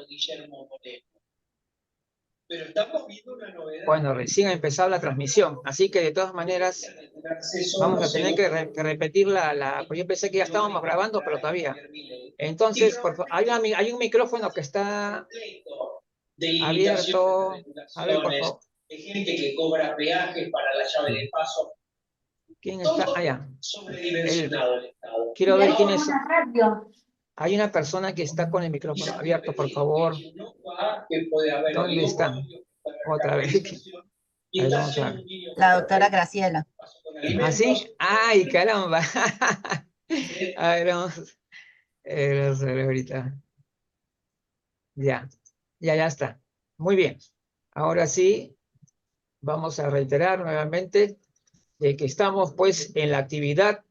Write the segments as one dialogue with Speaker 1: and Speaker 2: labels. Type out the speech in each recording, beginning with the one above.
Speaker 1: Guillermo Moreno. Pero estamos viendo una novedad.
Speaker 2: Bueno, recién ha empezado la transmisión, así que de todas maneras vamos a tener que repetir pues yo pensé que ya estábamos grabando, pero todavía. Entonces, por favor, hay un micrófono que está abierto. A ver, por favor.
Speaker 1: Hay gente que cobra peajes para la llave de paso.
Speaker 2: ¿Quién está allá?
Speaker 1: Sobredimensionado el Estado.
Speaker 2: Quiero ver quién es. Hay una persona que está con el micrófono abierto, por favor. ¿Dónde está? Otra vez. A ver, vamos a ver.
Speaker 3: La doctora Graciela.
Speaker 2: ¿Ah, sí? ¡Ay, caramba! A ver, vamos a ver ahorita. Ya está. Muy bien. Ahora sí, vamos a reiterar nuevamente de que estamos pues en la actividad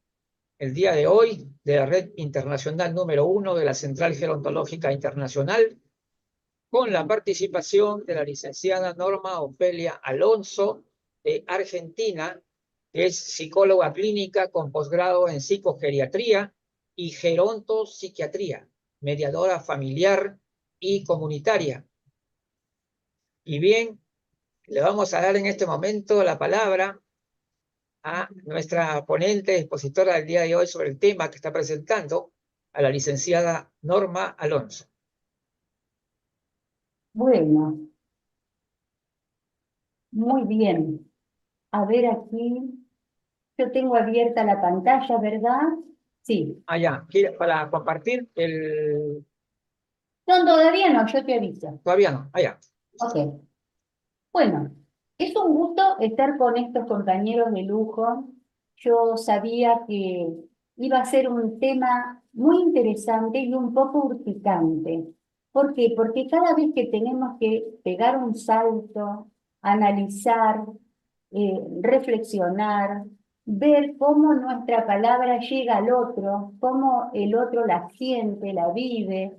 Speaker 2: el día de hoy de la Red Internacional número 1 de la Central Gerontológica Internacional, con la participación de la licenciada Norma Ofelia Alonso de Argentina, que es psicóloga clínica con posgrado en psicogeriatría y gerontopsiquiatría, mediadora familiar y comunitaria. Y bien, le vamos a dar en este momento la palabra a nuestra ponente expositora del día de hoy sobre el tema que está presentando, a la licenciada Norma Alonso.
Speaker 4: Bueno, muy bien. A ver aquí, yo tengo abierta la pantalla, ¿verdad? Sí.
Speaker 2: Ya, para compartir el...
Speaker 4: No, todavía no, yo te aviso.
Speaker 2: Todavía no, allá.
Speaker 4: Ok. Bueno, es un gusto estar con estos compañeros de lujo. Yo sabía que iba a ser un tema muy interesante y un poco urticante. ¿Por qué? Porque cada vez que tenemos que pegar un salto, analizar, reflexionar, ver cómo nuestra palabra llega al otro, cómo el otro la siente, la vive,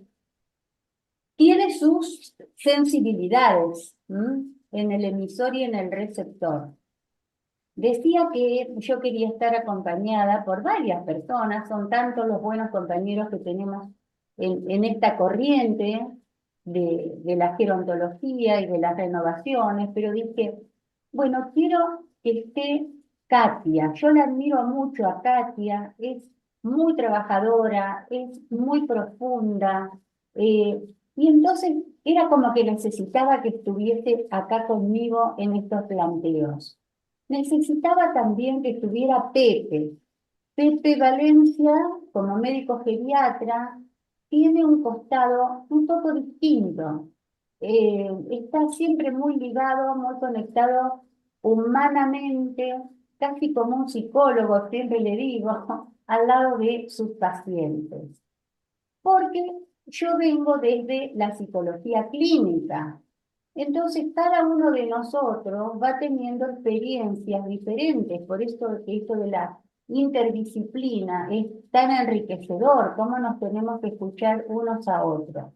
Speaker 4: tiene sus sensibilidades en el emisor y en el receptor. Decía que yo quería estar acompañada por varias personas, son tantos los buenos compañeros que tenemos en esta corriente de la gerontología y de las renovaciones, pero dije, bueno, quiero que esté Katia. Yo la admiro mucho a Katia, es muy trabajadora, es muy profunda, y entonces era como que necesitaba que estuviese acá conmigo en estos planteos. Necesitaba también que estuviera Pepe. Pepe Valencia, como médico geriatra, tiene un costado un poco distinto. Está siempre muy ligado, muy conectado humanamente, casi como un psicólogo, siempre le digo, al lado de sus pacientes. Porque yo vengo desde la psicología clínica. Entonces, cada uno de nosotros va teniendo experiencias diferentes, por eso que esto de la interdisciplina es tan enriquecedor, cómo nos tenemos que escuchar unos a otros.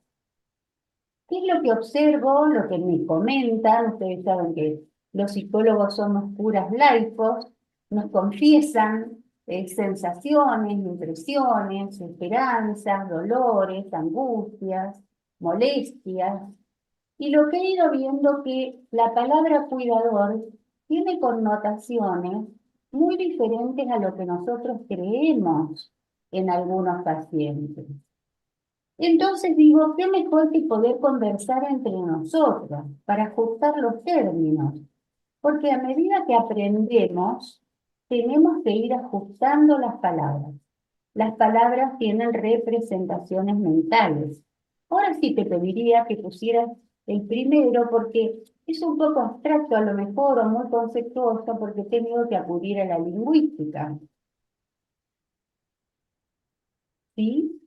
Speaker 4: ¿Qué es lo que observo, lo que me comentan? Ustedes saben que los psicólogos somos puras laicos, nos confiesan sensaciones, impresiones, esperanzas, dolores, angustias, molestias. Y lo que he ido viendo que la palabra cuidador tiene connotaciones muy diferentes a lo que nosotros creemos en algunos pacientes. Entonces digo, qué mejor que poder conversar entre nosotros para ajustar los términos, porque a medida que aprendemos, tenemos que ir ajustando las palabras. Las palabras tienen representaciones mentales. Ahora sí te pediría que pusieras el primero, porque es un poco abstracto a lo mejor o muy conceptuoso, porque he tenido que acudir a la lingüística. ¿Sí?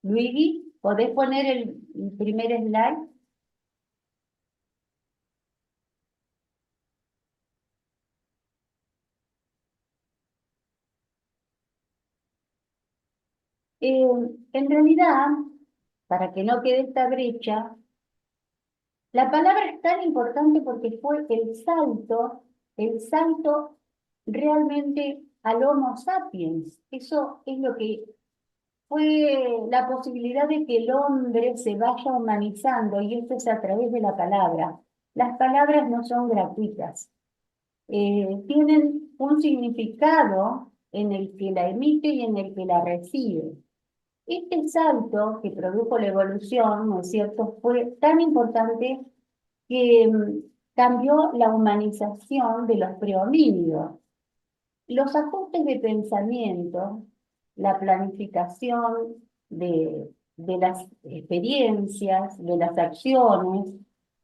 Speaker 4: Luigi, ¿podés poner el primer slide? En realidad, para que no quede esta brecha, la palabra es tan importante porque fue el salto realmente al Homo sapiens. Eso es lo que fue la posibilidad de que el hombre se vaya humanizando, y esto es a través de la palabra. Las palabras no son gratuitas. Tienen un significado en el que la emite y en el que la recibe. Este salto que produjo la evolución, ¿no es cierto?, fue tan importante que cambió la humanización de los prehomínidos. Los ajustes de pensamiento, la planificación de las experiencias, de las acciones,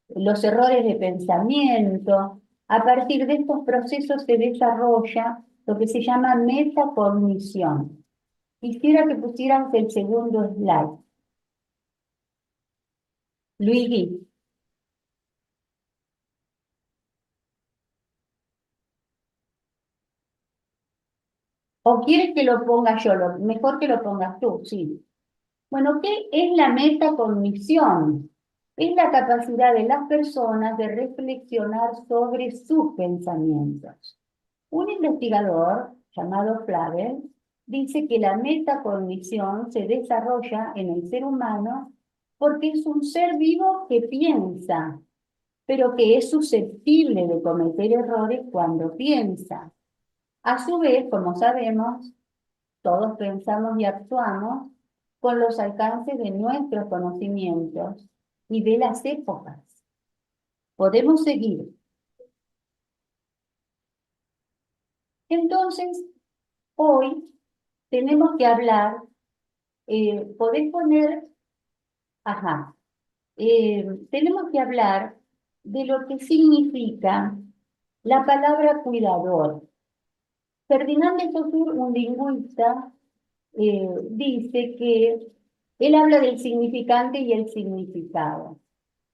Speaker 4: los errores de pensamiento, a partir de estos procesos se desarrolla lo que se llama metacognición. Quisiera que pusieran el segundo slide. Luigi. ¿O quieres que lo ponga yo? Mejor que lo pongas tú, sí. Bueno, ¿qué es la metacognición? Es la capacidad de las personas de reflexionar sobre sus pensamientos. Un investigador llamado Flavel dice que la metacognición se desarrolla en el ser humano porque es un ser vivo que piensa, pero que es susceptible de cometer errores cuando piensa. A su vez, como sabemos, todos pensamos y actuamos con los alcances de nuestros conocimientos y de las épocas. Podemos seguir. Entonces, hoy tenemos que hablar, podés poner, tenemos que hablar de lo que significa la palabra cuidador. Ferdinand de Saussure, un lingüista, dice que él habla del significante y el significado.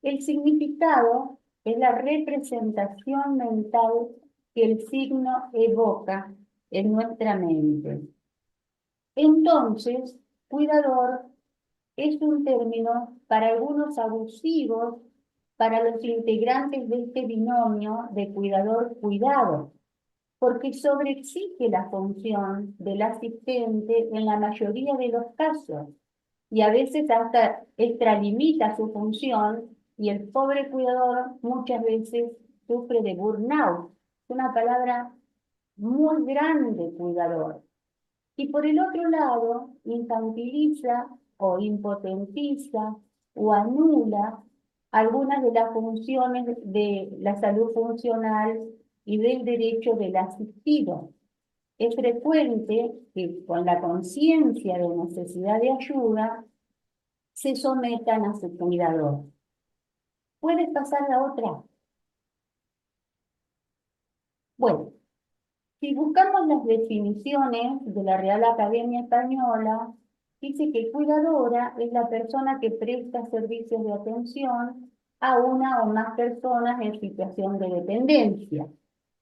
Speaker 4: El significado es la representación mental que el signo evoca en nuestra mente. Entonces, cuidador es un término para algunos abusivos para los integrantes de este binomio de cuidador-cuidado, porque sobreexige la función del asistente en la mayoría de los casos, y a veces hasta extralimita su función, y el pobre cuidador muchas veces sufre de burnout. Es una palabra muy grande, cuidador. Y por el otro lado, infantiliza o impotentiza o anula algunas de las funciones de la salud funcional y del derecho del asistido. Es frecuente que con la conciencia de necesidad de ayuda se sometan a su cuidador. ¿Puedes pasar la otra? Bueno, si buscamos las definiciones de la Real Academia Española, dice que cuidadora es la persona que presta servicios de atención a una o más personas en situación de dependencia.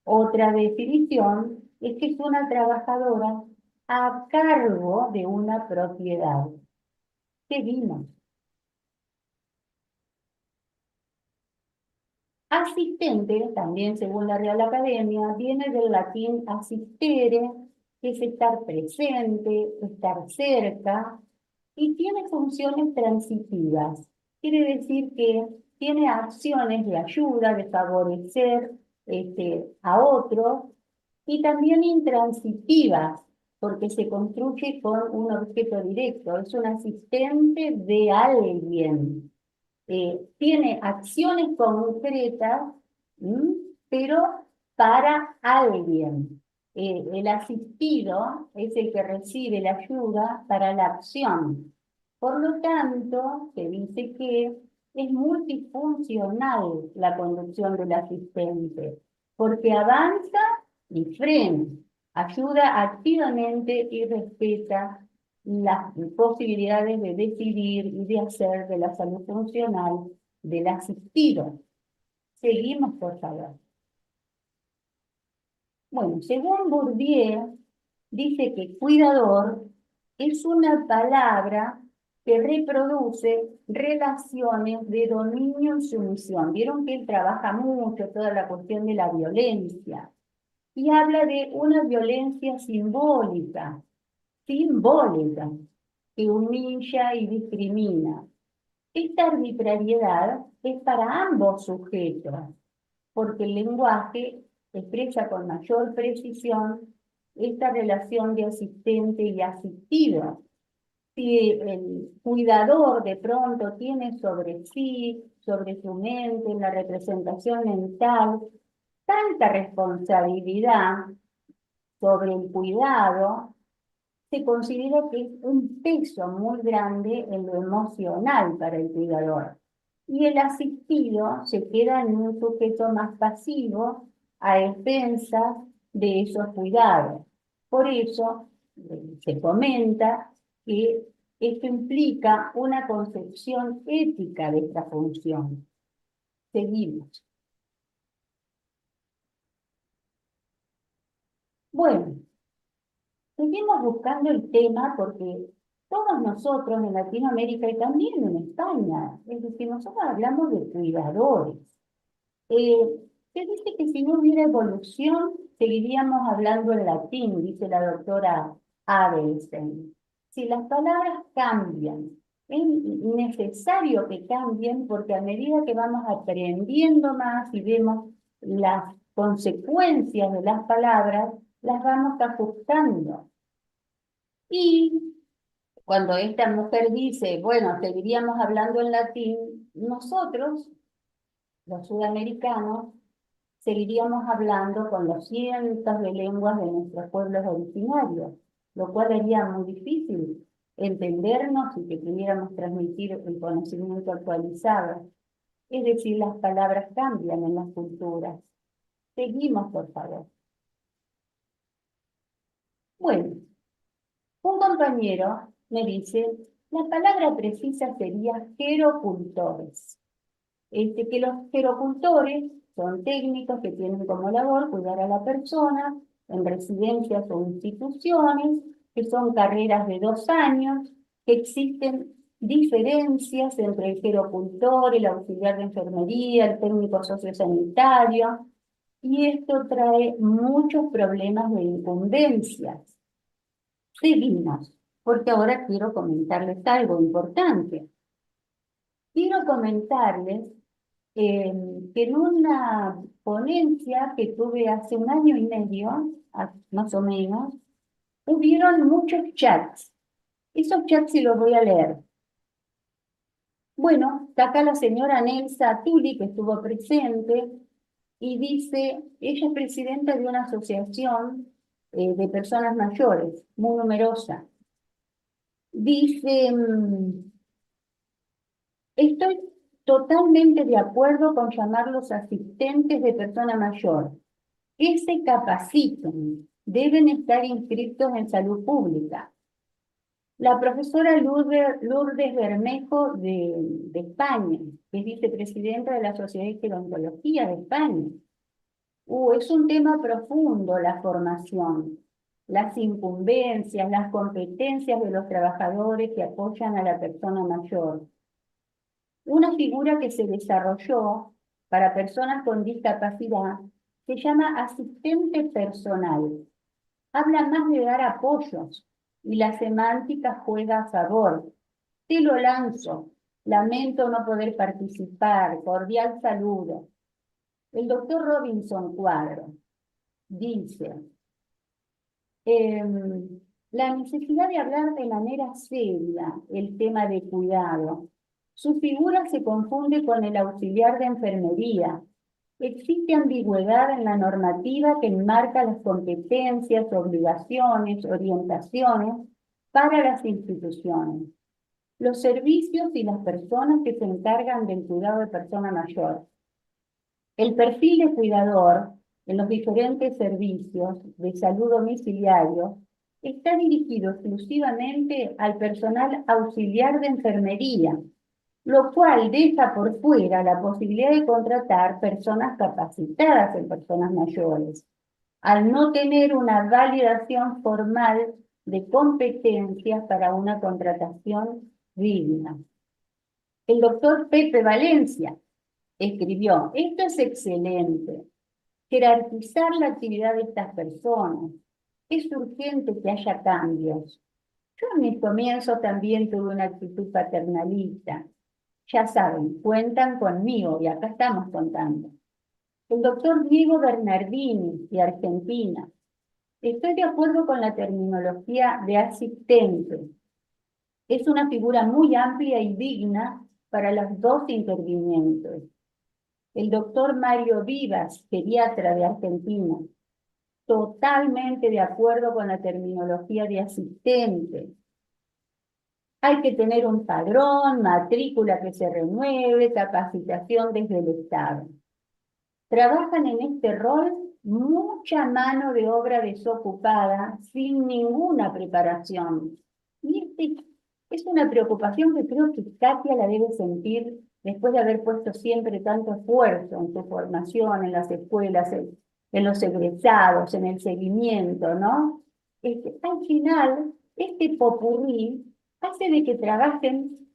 Speaker 4: Otra definición es que es una trabajadora a cargo de una propiedad. Seguimos. Asistente, también según la Real Academia, viene del latín assistere, que es estar presente, estar cerca, y tiene funciones transitivas. Quiere decir que tiene acciones de ayuda, de favorecer a otros, y también intransitivas, porque se construye con un objeto directo, es un asistente de alguien. Tiene acciones concretas, pero para alguien. El asistido es el que recibe la ayuda para la acción. Por lo tanto, se dice que es multifuncional la conducción del asistente, porque avanza y frena, ayuda activamente y respeta las posibilidades de decidir y de hacer de la salud funcional del asistido. Seguimos, por favor. Bueno, según Bourdieu, dice que cuidador es una palabra que reproduce relaciones de dominio y sumisión. Vieron que él trabaja mucho toda la cuestión de la violencia y habla de una violencia simbólica, que humilla y discrimina. Esta arbitrariedad es para ambos sujetos, porque el lenguaje expresa con mayor precisión esta relación de asistente y asistido. Si el cuidador de pronto tiene sobre sí, sobre su mente, la representación mental, tanta responsabilidad sobre el cuidado, se considera que es un peso muy grande en lo emocional para el cuidador. Y el asistido se queda en un sujeto más pasivo a expensas de esos cuidados. Por eso se comenta que esto implica una concepción ética de esta función. Seguimos. Bueno, seguimos buscando el tema porque todos nosotros en Latinoamérica y también en España, es decir, nosotros hablamos de cuidadores. Se dice que si no hubiera evolución, seguiríamos hablando en latín, dice la doctora Abelstein. Si las palabras cambian, es necesario que cambien porque a medida que vamos aprendiendo más y vemos las consecuencias de las palabras, las vamos ajustando. Y cuando esta mujer dice, bueno, seguiríamos hablando en latín, nosotros, los sudamericanos, seguiríamos hablando con los cientos de lenguas de nuestros pueblos originarios, lo cual haría muy difícil entendernos y que pudiéramos transmitir el conocimiento actualizado. Es decir, las palabras cambian en las culturas. Seguimos, por favor. Bueno, un compañero me dice, la palabra precisa sería gerocultores. Que los gerocultores son técnicos que tienen como labor cuidar a la persona en residencias o instituciones, que son carreras de 2 años, que existen diferencias entre el gerocultor, el auxiliar de enfermería, el técnico sociosanitario, y esto trae muchos problemas de incumbencias. Seguimos, porque ahora quiero comentarles algo importante. Quiero comentarles que en una ponencia que tuve hace 1 año y medio, más o menos, hubieron muchos chats. Esos chats sí los voy a leer. Bueno, está acá la señora Nelsa Tuli, que estuvo presente, y dice, ella es presidenta de una asociación de personas mayores, muy numerosa. Dice, estoy totalmente de acuerdo con llamarlos asistentes de persona mayor. Que se capaciten, deben estar inscritos en salud pública. La profesora Lourdes Bermejo de España, que es vicepresidenta de la Sociedad de Gerontología de España. Es un tema profundo la formación, las incumbencias, las competencias de los trabajadores que apoyan a la persona mayor. Una figura que se desarrolló para personas con discapacidad se llama asistente personal. Habla más de dar apoyos y la semántica juega a favor. Te lo lanzo, lamento no poder participar, cordial saludo. El doctor Robinson Cuadro dice, la necesidad de hablar de manera seria el tema de cuidado. Su figura se confunde con el auxiliar de enfermería. Existe ambigüedad en la normativa que enmarca las competencias, obligaciones, orientaciones para las instituciones, los servicios y las personas que se encargan del cuidado de persona mayor. El perfil de cuidador en los diferentes servicios de salud domiciliario está dirigido exclusivamente al personal auxiliar de enfermería, lo cual deja por fuera la posibilidad de contratar personas capacitadas en personas mayores, al no tener una validación formal de competencias para una contratación digna. El doctor Pepe Valencia escribió, esto es excelente, jerarquizar la actividad de estas personas. Es urgente que haya cambios. Yo en mis comienzos también tuve una actitud paternalista. Ya saben, cuentan conmigo y acá estamos contando. El doctor Diego Bernardini, de Argentina. Estoy de acuerdo con la terminología de asistente. Es una figura muy amplia y digna para los dos intervinientes. El doctor Mario Vivas, pediatra de Argentina. Totalmente de acuerdo con la terminología de asistente. Hay que tener un padrón, matrícula que se renueve, capacitación desde el Estado. Trabajan en este rol mucha mano de obra desocupada sin ninguna preparación. Y es una preocupación que creo que Katia la debe sentir después de haber puesto siempre tanto esfuerzo en su formación, en las escuelas, en los egresados, en el seguimiento, ¿no? Al final, este popurrí hace de que trabajen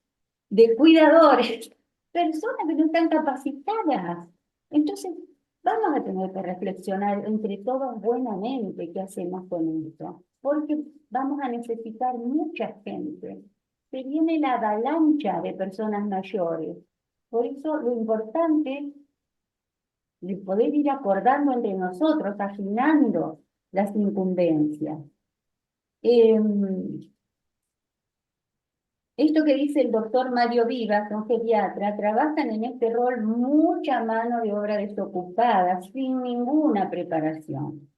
Speaker 4: de cuidadores, personas que no están capacitadas. Entonces, vamos a tener que reflexionar entre todos buenamente qué hacemos con esto, porque vamos a necesitar mucha gente. Se viene la avalancha de personas mayores. Por eso lo importante es poder ir acordando entre nosotros, afinando las incumbencias. Esto que dice el doctor Mario Vivas, un geriatra, trabajan en este rol mucha mano de obra desocupada, sin ninguna preparación.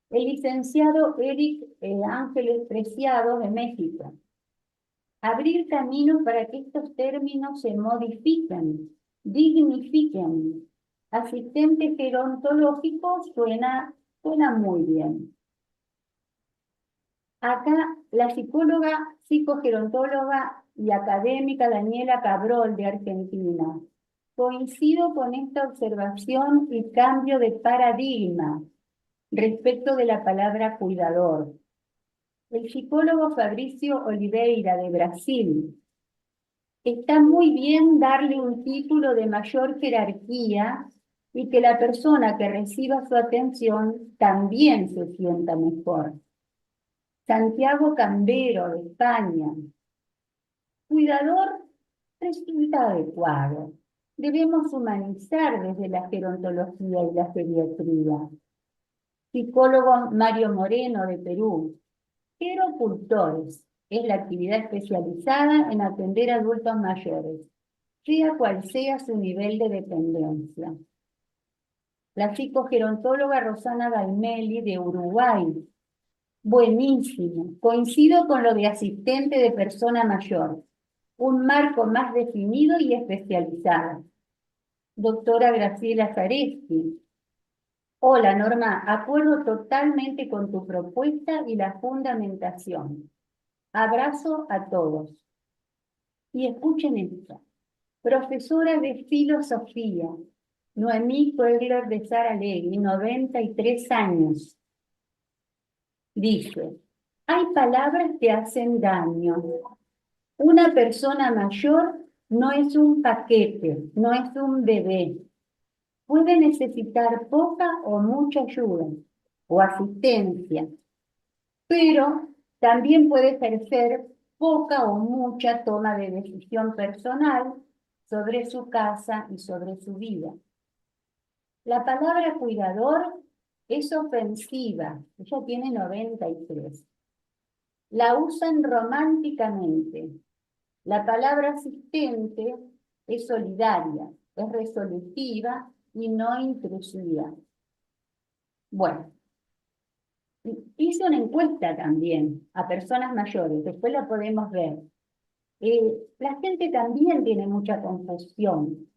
Speaker 4: El licenciado Eric Ángeles Preciado, de México. Abrir caminos para que estos términos se modifiquen, dignifiquen. Asistente gerontológico suena muy bien. Acá la psicóloga, psicogerontóloga y académica Daniela Cabrol de Argentina. Coincido con esta observación y cambio de paradigma respecto de la palabra cuidador. El psicólogo Fabricio Oliveira de Brasil. Está muy bien darle un título de mayor jerarquía y que la persona que reciba su atención también se sienta mejor. Santiago Cambero, de España. Cuidador resulta adecuado. Debemos humanizar desde la gerontología y la geriatría. Psicólogo Mario Moreno, de Perú. Gerocultores. Es la actividad especializada en atender a adultos mayores, sea cual sea su nivel de dependencia. La psicogerontóloga Rosana Gaimeli, de Uruguay. Buenísimo. Coincido con lo de asistente de persona mayor. Un marco más definido y especializado. Doctora Graciela Zaresti. Hola, Norma. Acuerdo totalmente con tu propuesta y la fundamentación. Abrazo a todos. Y escuchen esto. Profesora de filosofía, Noemí Koegler de Saralegui, 93 años. Dice, hay palabras que hacen daño. Una persona mayor no es un paquete, no es un bebé. Puede necesitar poca o mucha ayuda o asistencia, pero también puede ejercer poca o mucha toma de decisión personal sobre su casa y sobre su vida. La palabra cuidador es ofensiva, ella tiene 93. La usan románticamente. La palabra asistente es solidaria, es resolutiva y no intrusiva. Bueno, hice una encuesta también a personas mayores, después la podemos ver. La gente también tiene mucha confusión.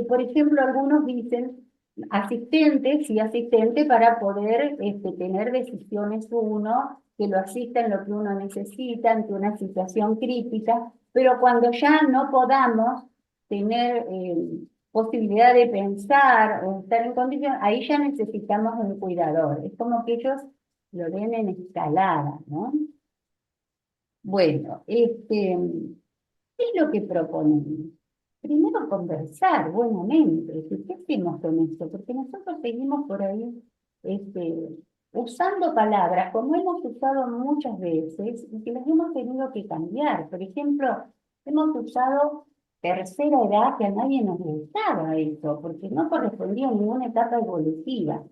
Speaker 4: Por ejemplo, algunos dicen asistente, sí asistente, para poder tener decisiones uno, que lo asista en lo que uno necesita ante una situación crítica, pero cuando ya no podamos tener posibilidad de pensar o estar en condición, ahí ya necesitamos un cuidador. Es como que ellos lo ven en escalada, ¿no? Bueno, ¿qué es lo que proponemos? Primero conversar buenamente, ¿qué hacemos con esto? Porque nosotros seguimos por ahí usando palabras como hemos usado muchas veces y que las hemos tenido que cambiar. Por ejemplo, hemos usado tercera edad, que a nadie nos gustaba eso, porque no correspondía a ninguna etapa evolutiva.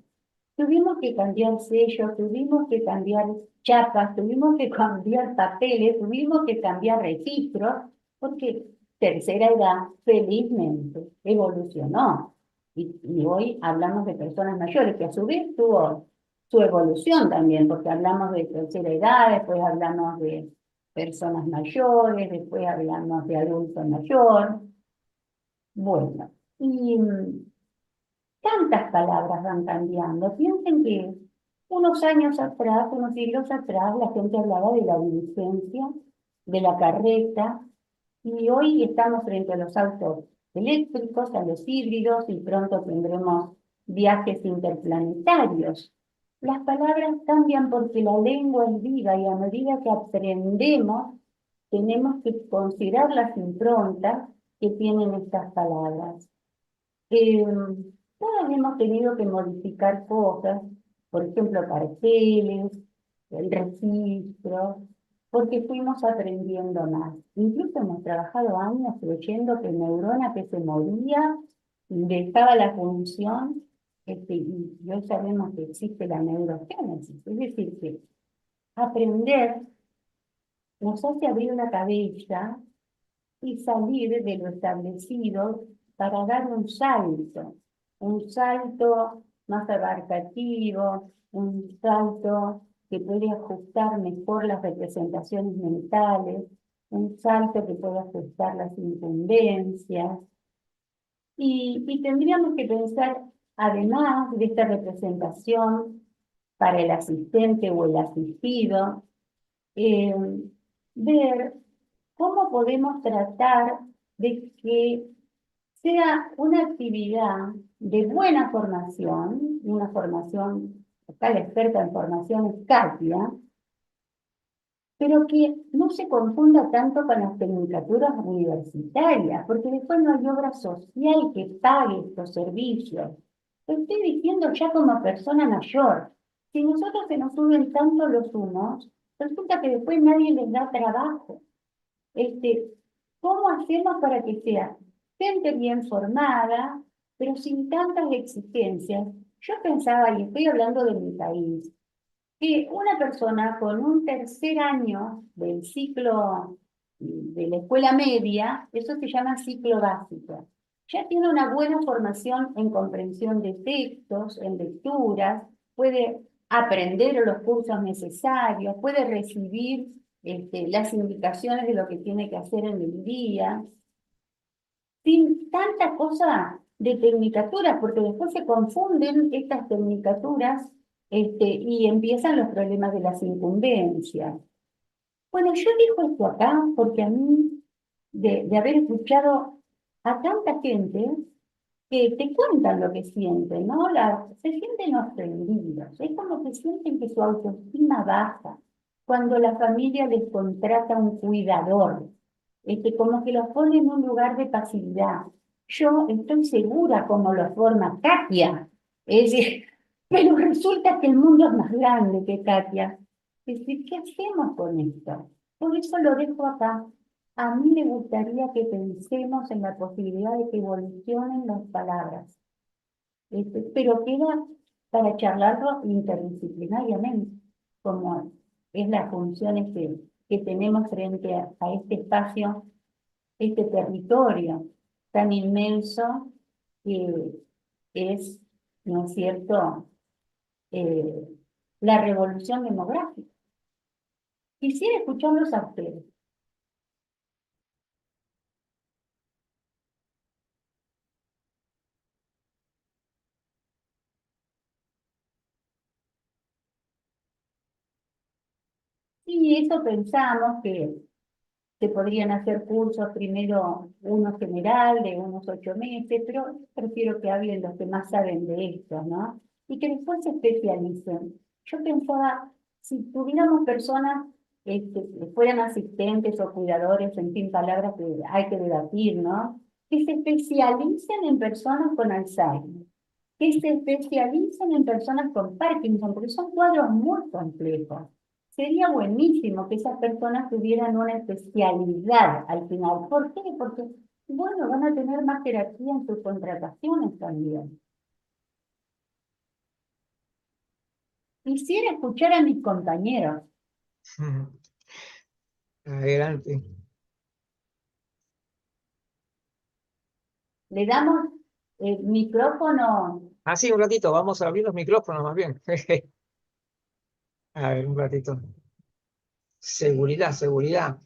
Speaker 4: Tuvimos que cambiar sellos, tuvimos que cambiar chapas, tuvimos que cambiar papeles, tuvimos que cambiar registros, porque tercera edad, felizmente, evolucionó. Y hoy hablamos de personas mayores, que a su vez tuvo su evolución también, porque hablamos de tercera edad, después hablamos de personas mayores, después hablamos de adulto mayor. Bueno, y tantas palabras van cambiando. Piensen que unos años atrás, unos siglos atrás, la gente hablaba de la diligencia, de la carreta, y hoy estamos frente a los autos eléctricos, a los híbridos, y pronto tendremos viajes interplanetarios. Las palabras cambian porque la lengua es viva y a medida que aprendemos, tenemos que considerar las improntas que tienen estas palabras. Todos hemos tenido que modificar cosas, por ejemplo, carteles, el registro, porque fuimos aprendiendo más. Incluso hemos trabajado años creyendo que neurona que se moría dejaba la función, y hoy sabemos que existe la neurogénesis. Es decir, que aprender nos hace abrir la cabeza y salir de lo establecido para dar un salto más abarcativo, un salto que puede ajustar mejor las representaciones mentales, un salto que puede ajustar las incumbencias. Y tendríamos que pensar, además de esta representación para el asistente o el asistido, ver cómo podemos tratar de que sea una actividad de buena formación, una formación, acá la experta en formación es Katia, pero que no se confunda tanto con las tecnicaturas universitarias, porque después no hay obra social que pague estos servicios. Lo estoy diciendo ya como persona mayor. Si nosotros se nos suben tanto los humos, resulta que después nadie les da trabajo. ¿Cómo hacemos para que sea gente bien formada, pero sin tantas exigencias? Yo pensaba, y estoy hablando de mi país, que una persona con un tercer año del ciclo de la escuela media, eso se llama ciclo básico, ya tiene una buena formación en comprensión de textos, en lecturas, puede aprender los cursos necesarios, puede recibir las indicaciones de lo que tiene que hacer en el día, sin tanta cosa de tecnicaturas, porque después se confunden estas tecnicaturas y empiezan los problemas de las incumbencias. Bueno, yo digo esto acá porque a mí, de haber escuchado a tanta gente que te cuentan lo que sienten, ¿no? Se sienten ofendidos, es como que sienten que su autoestima baja cuando la familia les contrata un cuidador, como que los pone en un lugar de pasividad. Yo estoy segura cómo lo forma Katia, es decir, pero resulta que el mundo es más grande que Katia. Es decir, ¿qué hacemos con esto? Por eso lo dejo acá. A mí me gustaría que pensemos en la posibilidad de que evolucionen las palabras, pero queda para charlarlo interdisciplinariamente, como es la función que tenemos frente a este espacio, este territorio tan inmenso que es, ¿no es cierto?, eh, la revolución demográfica. Quisiera escucharlos a ustedes. Y eso pensamos que se podrían hacer cursos, primero uno general de unos 8 meses, pero prefiero que hablen los que más saben de esto, ¿no? Y que después se especialicen. Yo pensaba, si tuviéramos personas que fueran asistentes o cuidadores, en fin, palabras que hay que debatir, ¿no? Que se especialicen en personas con Alzheimer. que se especialicen en personas con Parkinson, porque son cuadros muy complejos. Sería buenísimo que esas personas tuvieran una especialidad al final. ¿Por qué? Porque, bueno, van a tener más jerarquía en sus contrataciones también. Quisiera escuchar a mis compañeros.
Speaker 2: Adelante.
Speaker 4: Le damos el micrófono.
Speaker 2: Ah, sí, un ratito, vamos a abrir los micrófonos más bien. A ver, un ratito. Seguridad, seguridad.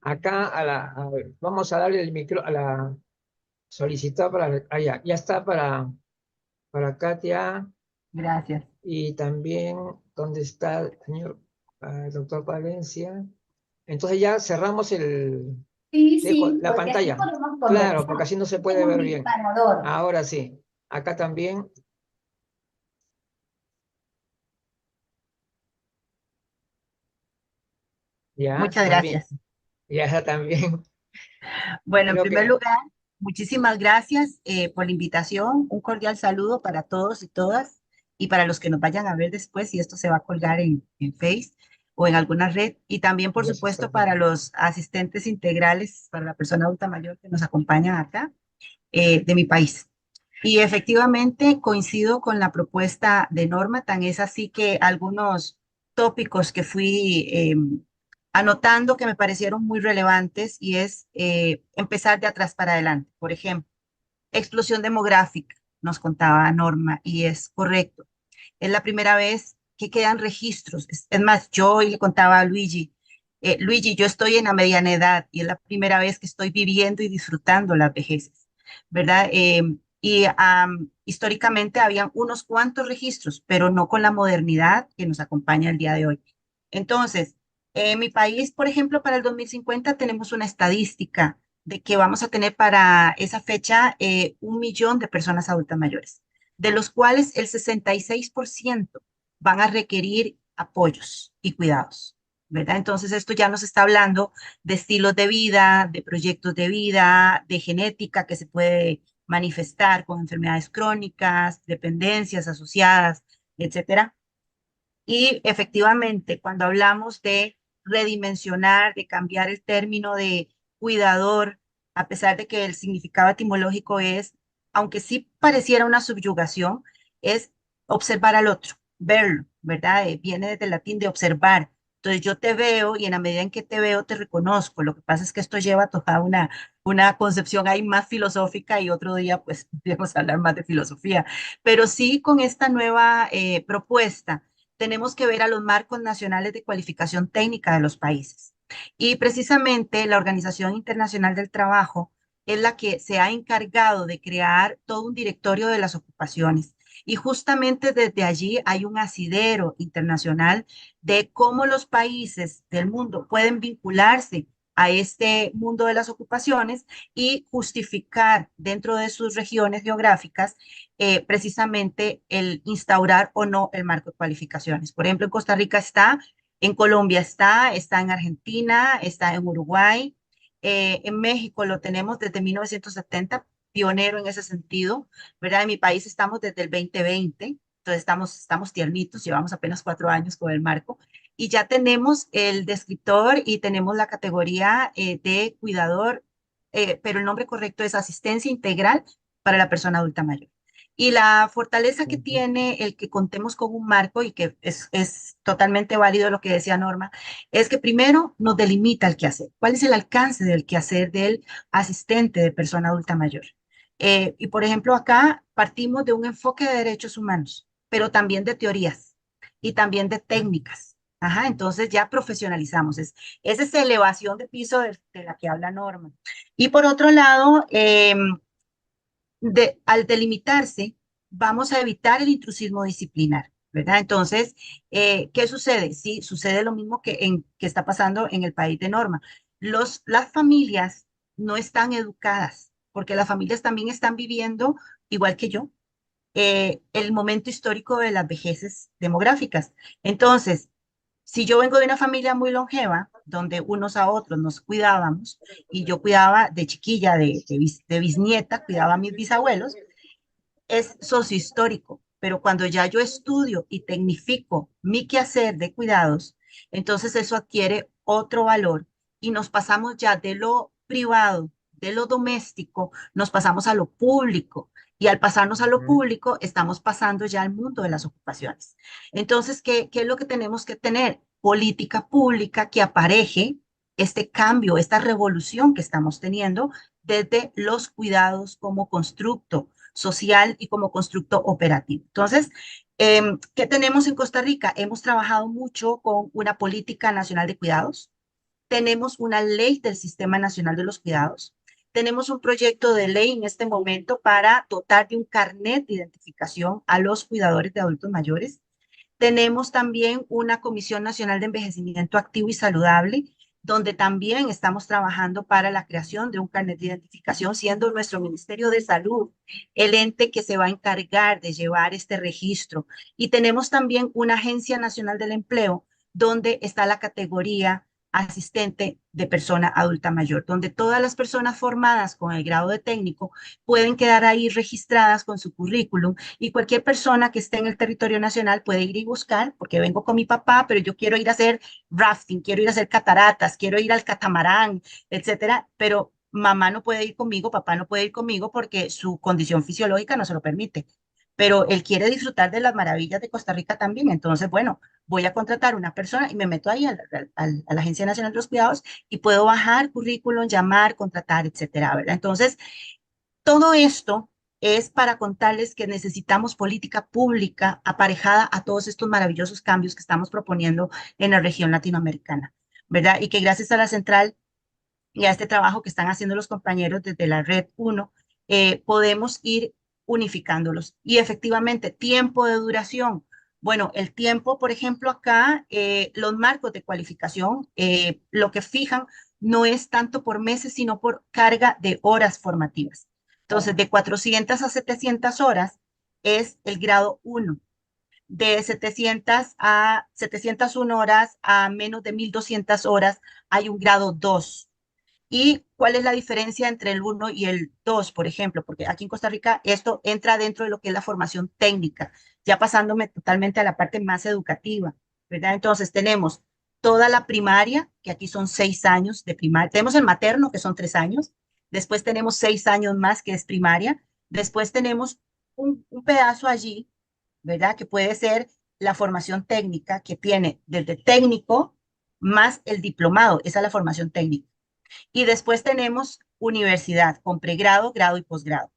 Speaker 2: Acá a ver, vamos a darle el micro a la solicitar para allá. Ya está para Katia
Speaker 3: Gracias.
Speaker 2: y también donde está el señor doctor Valencia. Entonces ya cerramos
Speaker 4: Sí,
Speaker 2: dejo
Speaker 4: sí,
Speaker 2: la
Speaker 4: porque así
Speaker 2: pantalla.
Speaker 4: podemos
Speaker 2: Claro,
Speaker 4: conversar.
Speaker 2: porque así no se puede
Speaker 4: Tengo un
Speaker 2: ver bien.
Speaker 4: disparador.
Speaker 2: Ahora sí. Acá también. Ya,
Speaker 3: Muchas
Speaker 2: también.
Speaker 3: gracias.
Speaker 2: Ya también.
Speaker 3: Bueno, en
Speaker 2: Creo
Speaker 3: primer
Speaker 2: que
Speaker 3: lugar, muchísimas gracias por la invitación. Un cordial saludo para todos y todas y para los que nos vayan a ver después, y esto se va a colgar en Face o en alguna red. Y también, por
Speaker 2: ya se está
Speaker 3: supuesto, para
Speaker 2: viendo.
Speaker 3: los asistentes integrales, para la persona adulta mayor que nos acompaña acá de mi país. Y efectivamente coincido con la propuesta de Norma, tan es así que algunos tópicos que fui anotando que me parecieron muy relevantes y es empezar de atrás para adelante. Por ejemplo, explosión demográfica, nos contaba Norma, y es correcto. Es la primera vez que quedan registros. Es más, yo hoy le contaba a Luigi, Luigi, yo estoy en la mediana edad y es la primera vez que estoy viviendo y disfrutando las vejeces, ¿verdad? Históricamente habían unos cuantos registros, pero no con la modernidad que nos acompaña el día de hoy. Entonces, en mi país, por ejemplo, para el 2050 tenemos una estadística de que vamos a tener para esa fecha 1 millón de personas adultas mayores, de los cuales el 66% van a requerir apoyos y cuidados, ¿verdad? Entonces, esto ya nos está hablando de estilos de vida, de proyectos de vida, de genética que se puede manifestar con enfermedades crónicas, dependencias asociadas, etcétera. Y efectivamente, cuando hablamos de redimensionar, de cambiar el término de cuidador, a pesar de que el significado etimológico es, aunque sí pareciera una subyugación, es observar al otro, verlo, ¿verdad? Viene desde el latín de observar. Entonces yo te veo y en la medida en que te veo te reconozco. Lo que pasa es que esto lleva toda una concepción ahí más filosófica y otro día pues podríamos hablar más de filosofía. Pero sí con esta nueva propuesta tenemos que ver a los marcos nacionales de cualificación técnica de los países. Y precisamente la Organización Internacional del Trabajo es la que se ha encargado de crear todo un directorio de las ocupaciones. Y justamente desde allí hay un asidero internacional de cómo los países del mundo pueden vincularse a este mundo de las ocupaciones y justificar dentro de sus regiones geográficas precisamente el instaurar o no el marco de cualificaciones. Por ejemplo, en Costa Rica está, en Colombia está en Argentina, está en Uruguay, en México lo tenemos desde 1970, pionero en ese sentido, ¿verdad? En mi país estamos desde el 2020, entonces estamos tiernitos, llevamos apenas 4 años con el marco, y ya tenemos el descriptor y tenemos la categoría de cuidador, pero el nombre correcto es asistencia integral para la persona adulta mayor. Y la fortaleza que tiene el que contemos con un marco y que es totalmente válido lo que decía Norma, es que primero nos delimita el quehacer. ¿Cuál es el alcance del quehacer del asistente de persona adulta mayor? Y por ejemplo, acá partimos de un enfoque de derechos humanos, pero también de teorías y también de técnicas. Ajá, entonces ya profesionalizamos. Es esa elevación de piso de la que habla Norma. Y por otro lado, al delimitarse, vamos a evitar el intrusismo disciplinar, ¿verdad? Entonces, ¿qué sucede? Sí, sucede lo mismo que está pasando en el país de Norma. Las familias no están educadas, porque las familias también están viviendo, igual que yo, el momento histórico de las vejeces demográficas. Entonces, si yo vengo de una familia muy longeva, donde unos a otros nos cuidábamos, y yo cuidaba de chiquilla, de bisnieta, cuidaba a mis bisabuelos, es sociohistórico, pero cuando ya yo estudio y tecnifico mi quehacer de cuidados, entonces eso adquiere otro valor y nos pasamos ya de lo privado, de lo doméstico, nos pasamos a lo público. Y al pasarnos a lo
Speaker 2: Ujú.
Speaker 3: público, estamos pasando ya al mundo de las ocupaciones. Entonces, ¿qué es lo que tenemos que tener? Política pública que apareje este cambio, esta revolución que estamos teniendo desde los cuidados como constructo social y como constructo operativo. Entonces, ¿qué tenemos en Costa Rica? Hemos trabajado mucho con una política nacional de cuidados. Tenemos una ley del Sistema Nacional de los Cuidados. Tenemos un proyecto de ley en este momento para dotar de un carnet de identificación a los cuidadores de adultos mayores. Tenemos también una Comisión Nacional de Envejecimiento Activo y Saludable, donde también estamos trabajando para la creación de un carnet de identificación, siendo nuestro Ministerio de Salud el ente que se va a encargar de llevar este registro. Y tenemos también una Agencia Nacional del Empleo, donde está la categoría asistente de persona adulta mayor, donde todas las personas formadas con el grado de técnico pueden quedar ahí registradas con su currículum y cualquier persona que esté en el territorio nacional puede ir y buscar, porque vengo con mi papá, pero yo quiero ir a hacer rafting, quiero ir a hacer cataratas, quiero ir al catamarán, etcétera, pero mamá no puede ir conmigo, papá no puede ir conmigo porque su condición fisiológica no se lo permite. Pero él quiere disfrutar de las maravillas de Costa Rica también. Entonces, bueno, voy a contratar una persona y me meto ahí a la Agencia Nacional de los Cuidados y puedo bajar currículum, llamar, contratar, etcétera, ¿verdad? Entonces, todo esto es para contarles que necesitamos política pública aparejada a todos estos maravillosos cambios que estamos proponiendo en la región latinoamericana, ¿verdad? Y que gracias a la central y a este trabajo que están haciendo los compañeros desde la Red 1, podemos ir unificándolos. Y efectivamente, tiempo de duración. Bueno, el tiempo, por ejemplo, acá, los marcos de cualificación, lo que fijan no es tanto por meses, sino por carga de horas formativas. Entonces, de 400 a 700 horas es el grado 1. De 701 horas a menos de 1200 horas hay un grado 2. ¿Y cuál es la diferencia entre el 1 y el 2, por ejemplo? Porque aquí en Costa Rica esto entra dentro de lo que es la formación técnica, ya pasándome totalmente a la parte más educativa, ¿verdad? Entonces tenemos toda la primaria, que aquí son 6 años de primaria. Tenemos el materno, que son 3 años. Después tenemos 6 años más, que es primaria. Después tenemos un pedazo allí, ¿verdad? Que puede ser la formación técnica, que tiene desde técnico más el diplomado. Esa es la formación técnica. Y después tenemos universidad con pregrado, grado y posgrado.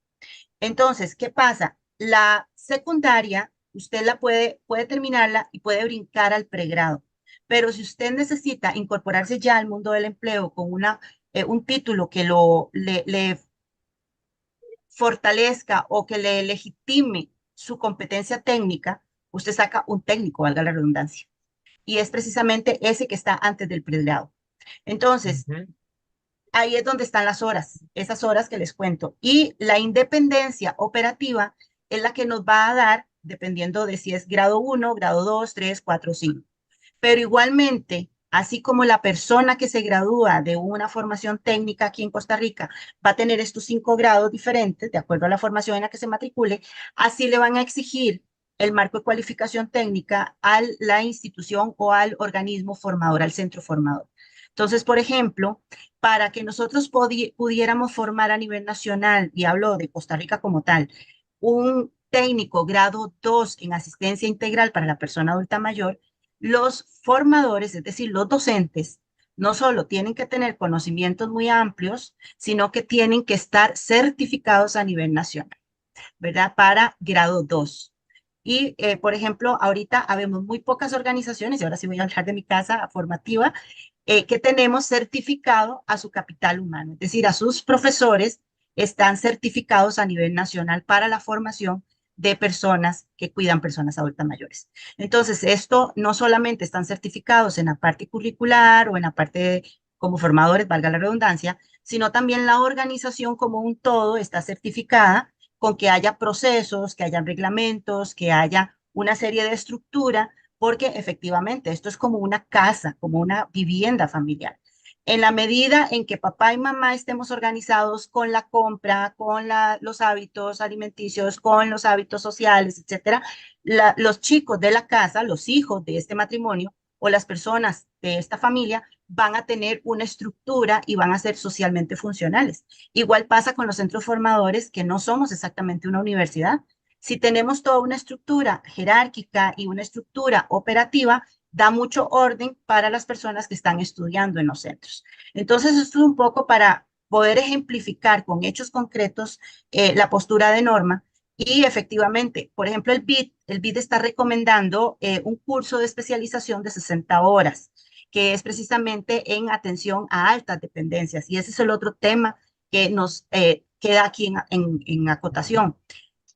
Speaker 3: Entonces, ¿qué pasa? La secundaria, usted puede terminarla y puede brincar al pregrado. Pero si usted necesita incorporarse ya al mundo del empleo con un título que le fortalezca o que le legitime su competencia técnica, usted saca un técnico, valga la redundancia. Y es precisamente ese que está antes del pregrado. Entonces,
Speaker 2: Ujú.
Speaker 3: ahí es donde están las horas, esas horas que les cuento. Y la independencia operativa es la que nos va a dar, dependiendo de si es grado 1, grado 2, 3, 4, 5. Pero igualmente, así como la persona que se gradúa de una formación técnica aquí en Costa Rica va a tener estos 5 grados diferentes, de acuerdo a la formación en la que se matricule, así le van a exigir el marco de cualificación técnica a la institución o al organismo formador, al centro formador. Entonces, por ejemplo, para que nosotros pudiéramos formar a nivel nacional, y hablo de Costa Rica como tal, un técnico grado 2 en asistencia integral para la persona adulta mayor, los formadores, es decir, los docentes, no solo tienen que tener conocimientos muy amplios, sino que tienen que estar certificados a nivel nacional, ¿verdad? Para grado 2. Y, por ejemplo, ahorita habemos muy pocas organizaciones, y ahora sí voy a hablar de mi casa formativa, que tenemos certificado a su capital humano, es decir, a sus profesores están certificados a nivel nacional para la formación de personas que cuidan personas adultas mayores. Entonces, esto no solamente están certificados en la parte curricular o en la parte como formadores, valga la redundancia, sino también la organización como un todo está certificada con que haya procesos, que haya reglamentos, que haya una serie de estructura porque efectivamente esto es como una casa, como una vivienda familiar. En la medida en que papá y mamá estemos organizados con la compra, con los hábitos alimenticios, con los hábitos sociales, etcétera, los chicos de la casa, los hijos de este matrimonio o las personas de esta familia van a tener una estructura y van a ser socialmente funcionales. Igual pasa con los centros formadores, que no somos exactamente una universidad. Si tenemos toda una estructura jerárquica y una estructura operativa, da mucho orden para las personas que están estudiando en los centros. Entonces, esto es un poco para poder ejemplificar con hechos concretos la postura de Norma. Y efectivamente, por ejemplo, el BID está recomendando un curso de especialización de 60 horas, que es precisamente en atención a altas dependencias. Y ese es el otro tema que nos queda aquí en acotación,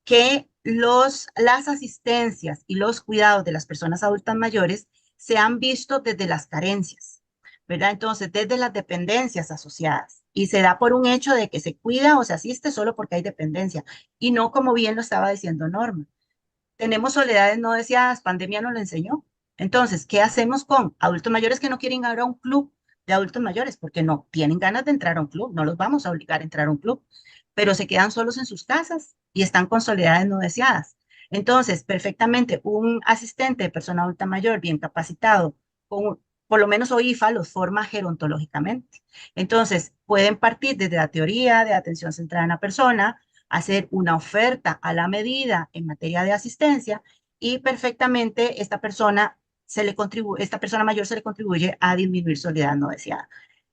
Speaker 3: que las asistencias y los cuidados de las personas adultas mayores se han visto desde las carencias, ¿verdad? Entonces, desde las dependencias asociadas. Y se da por un hecho de que se cuida o se asiste solo porque hay dependencia. Y no como bien lo estaba diciendo Norma. Tenemos soledades no deseadas, pandemia nos lo enseñó. Entonces, ¿qué hacemos con adultos mayores que no quieren ir a un club de adultos mayores? Porque no tienen ganas de entrar a un club, no los vamos a obligar a entrar a un club, pero se quedan solos en sus casas y están con soledades no deseadas. Entonces, perfectamente, un asistente de persona adulta mayor bien capacitado, con, por lo menos OIFA los forma gerontológicamente. Entonces, pueden partir desde la teoría de atención centrada en la persona, hacer una oferta a la medida en materia de asistencia y perfectamente esta persona mayor se le contribuye a disminuir soledad no deseada.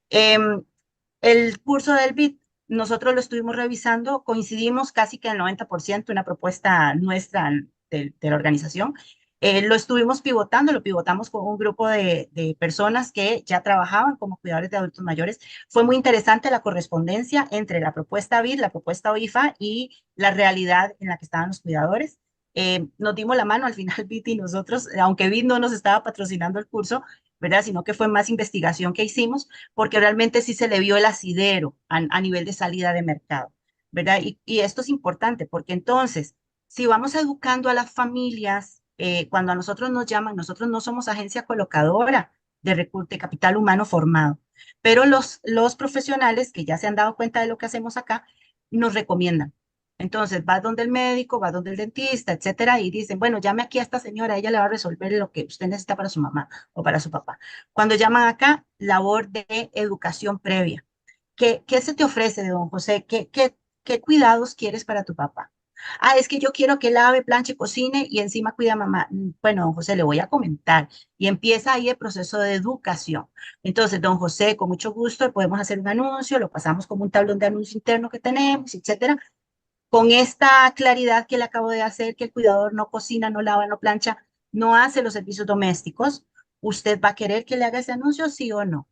Speaker 3: El curso del BID, nosotros lo estuvimos revisando, coincidimos casi que el 90%, una propuesta nuestra de la organización. Lo estuvimos pivotando, lo pivotamos con un grupo de personas que ya trabajaban como cuidadores de adultos mayores. Fue muy interesante la correspondencia entre la propuesta BID, la propuesta OIFA y la realidad en la que estaban los cuidadores. Nos dimos la mano al final BID y nosotros, aunque BID no nos estaba patrocinando el curso, ¿verdad? Sino que fue más investigación que hicimos, porque realmente sí se le vio el asidero a nivel de salida de mercado, ¿verdad? Y esto es importante, porque entonces, si vamos educando a las familias, cuando a nosotros nos llaman, nosotros no somos agencia colocadora de capital humano formado, pero los profesionales que ya se han dado cuenta de lo que hacemos acá, nos recomiendan. Entonces, vas donde el médico, vas donde el dentista, etcétera, y dicen, bueno, llame aquí a esta señora, ella le va a resolver lo que usted necesita para su mamá o para su papá. Cuando llaman acá, labor de educación previa. ¿Qué se te ofrece, don José? ¿Qué cuidados quieres para tu papá? Ah, es que yo quiero que lave, planche, cocine y encima cuida a mamá. Bueno, don José, le voy a comentar. Y empieza ahí el proceso de educación. Entonces, don José, con mucho gusto, podemos hacer un anuncio, lo pasamos como un tablón de anuncio interno que tenemos, etcétera, con esta claridad que le acabo de hacer, que el cuidador no cocina, no lava, no plancha, no hace los servicios domésticos, ¿usted va a querer que le haga ese anuncio, sí o no?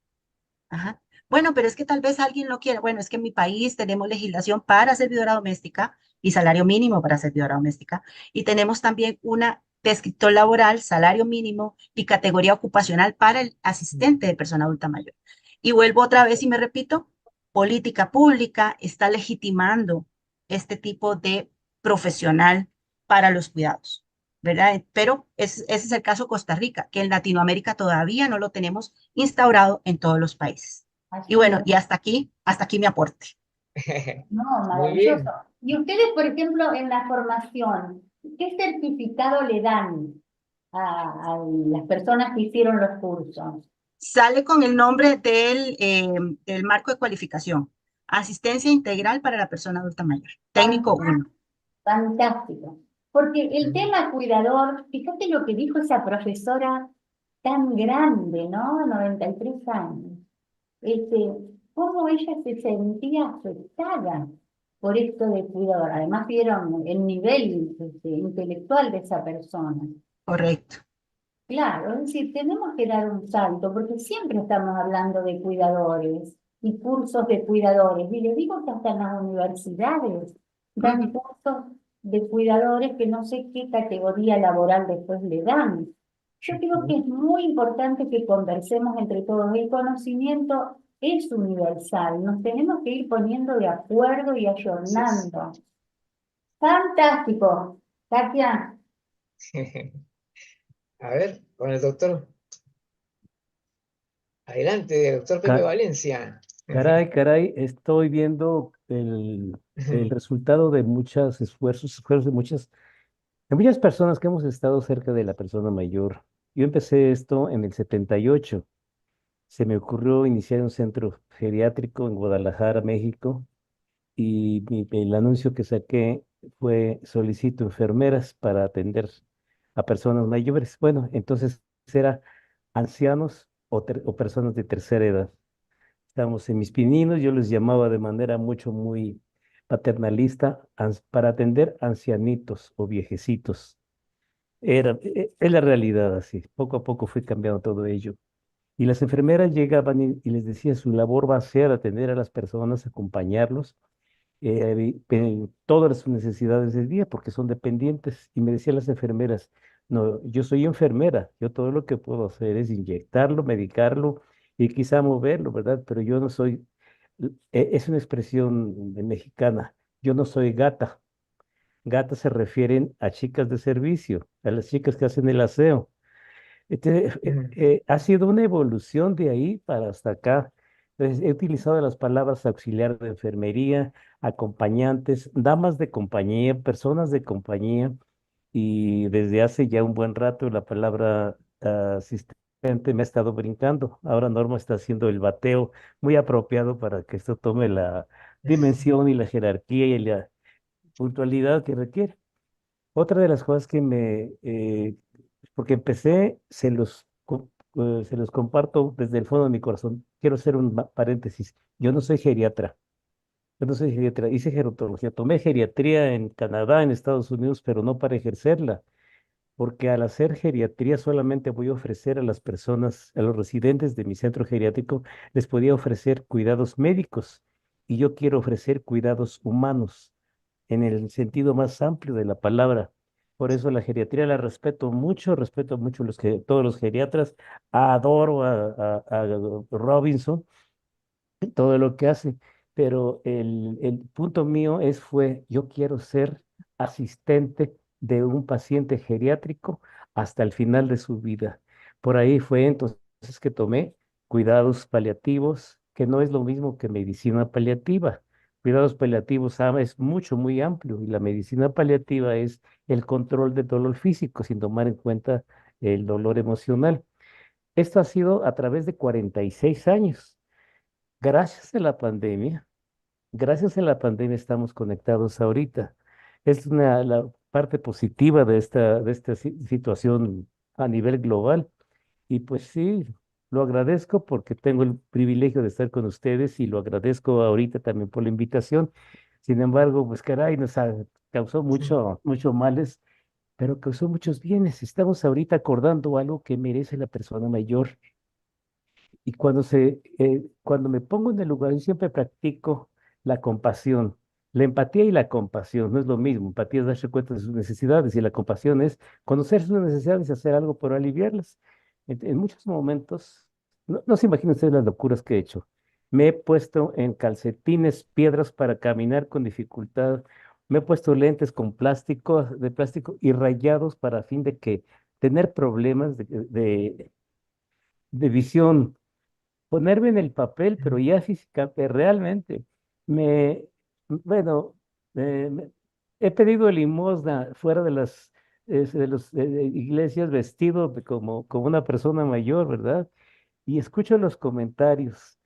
Speaker 3: Ajá. Bueno, pero es que tal vez alguien lo quiera. Bueno, es que en mi país tenemos legislación para servidora doméstica y salario mínimo para servidora doméstica. Y tenemos también una descriptor laboral, salario mínimo y categoría ocupacional para el asistente de persona adulta mayor. Y vuelvo otra vez y me repito, política pública está legitimando este tipo de profesional para los cuidados, ¿verdad? Pero ese es el caso de Costa Rica, que en Latinoamérica todavía no lo tenemos instaurado en todos los países. Y
Speaker 4: Así
Speaker 3: bueno,
Speaker 4: es.
Speaker 3: y hasta aquí mi aporte.
Speaker 4: No,
Speaker 2: Muy
Speaker 4: maravilloso.
Speaker 2: bien.
Speaker 4: Y ustedes, por ejemplo, en la formación, ¿qué certificado le dan a las personas que hicieron los cursos?
Speaker 3: Sale con el nombre del marco de cualificación, asistencia integral para la persona adulta mayor, técnico 1.
Speaker 4: Fantástico. Porque el tema cuidador, fíjate lo que dijo esa profesora tan grande, ¿no? 93 años. Este, cómo ella se sentía afectada por esto de cuidador. Además vieron el nivel intelectual de esa persona.
Speaker 3: Correcto.
Speaker 4: Claro, es decir, tenemos que dar un salto, porque siempre estamos hablando de cuidadores y cursos de cuidadores. Y les digo que hasta en las universidades dan cursos de cuidadores que no sé qué categoría laboral después le dan. Yo creo que es muy importante que conversemos entre todos. El conocimiento es universal, nos tenemos que ir poniendo de acuerdo y
Speaker 2: Así es.
Speaker 4: ayornando. Fantástico, Katia.
Speaker 2: A ver, con el doctor. Adelante, doctor Pepe
Speaker 5: Ca-
Speaker 2: Valencia.
Speaker 5: Caray, estoy viendo el resultado de muchos esfuerzos de muchas personas que hemos estado cerca de la persona mayor. Yo empecé esto en el 78. Se me ocurrió iniciar un centro geriátrico en Guadalajara, México, y el anuncio que saqué fue solicito enfermeras para atender a personas mayores. Bueno, entonces era ancianos o personas de tercera edad. Estamos en mis pininos, yo les llamaba de manera muy paternalista para atender ancianitos o viejecitos. Es la realidad así. Poco a poco fue cambiando todo ello. Y las enfermeras llegaban y les decía, su labor va a ser atender a las personas, acompañarlos todas sus necesidades del día porque son dependientes. Y me decían las enfermeras, no, yo soy enfermera, yo todo lo que puedo hacer es inyectarlo, medicarlo y quizá moverlo, ¿verdad? Pero yo no soy, es una expresión mexicana, yo no soy gata. Gatas se refieren a chicas de servicio, a las chicas que hacen el aseo. Ha sido una evolución de ahí para hasta acá. Entonces, he utilizado las palabras auxiliar de enfermería, acompañantes, damas de compañía, personas de compañía, y desde hace ya un buen rato la palabra asistente me ha estado brincando. Ahora Norma está haciendo el bateo muy apropiado para que esto tome la dimensión y la jerarquía y la puntualidad que requiere. Otra de las cosas porque empecé, se los comparto desde el fondo de mi corazón. Quiero hacer un paréntesis. Yo no soy geriatra, yo no soy geriatra, hice gerontología, tomé geriatría en Canadá, en Estados Unidos, pero no para ejercerla, porque al hacer geriatría solamente voy a ofrecer a las personas, a los residentes de mi centro geriátrico, les podía ofrecer cuidados médicos y yo quiero ofrecer cuidados humanos en el sentido más amplio de la palabra. Por eso la geriatría la respeto mucho todos los geriatras, adoro a Robinson, todo lo que hace, pero el punto mío yo quiero ser asistente de un paciente geriátrico hasta el final de su vida. Por ahí fue entonces que tomé cuidados paliativos, que no es lo mismo que medicina paliativa. Cuidados paliativos es muy amplio, y la medicina paliativa es el control del dolor físico sin tomar en cuenta el dolor emocional. Esto ha sido a través de 46 años. Gracias a la pandemia, gracias a la pandemia estamos conectados ahorita. Es la parte positiva de esta situación a nivel global. Y pues sí, lo agradezco porque tengo el privilegio de estar con ustedes y lo agradezco ahorita también por la invitación. Sin embargo, pues caray, causó mucho males, pero causó muchos bienes. Estamos ahorita acordando algo que merece la persona mayor. Y cuando me pongo en el lugar, yo siempre practico la compasión. La empatía y la compasión no es lo mismo. Empatía es darse cuenta de sus necesidades y la compasión es conocer sus necesidades y hacer algo por aliviarlas. En muchos momentos, no se imaginan ustedes las locuras que he hecho. Me he puesto en calcetines, piedras para caminar con dificultad. Me he puesto lentes de plástico y rayados para a fin de que tener problemas de visión, ponerme en el papel, pero ya físicamente, realmente, me, bueno, he pedido limosna fuera de las iglesias vestido como una persona mayor, ¿verdad? Y escucho los comentarios.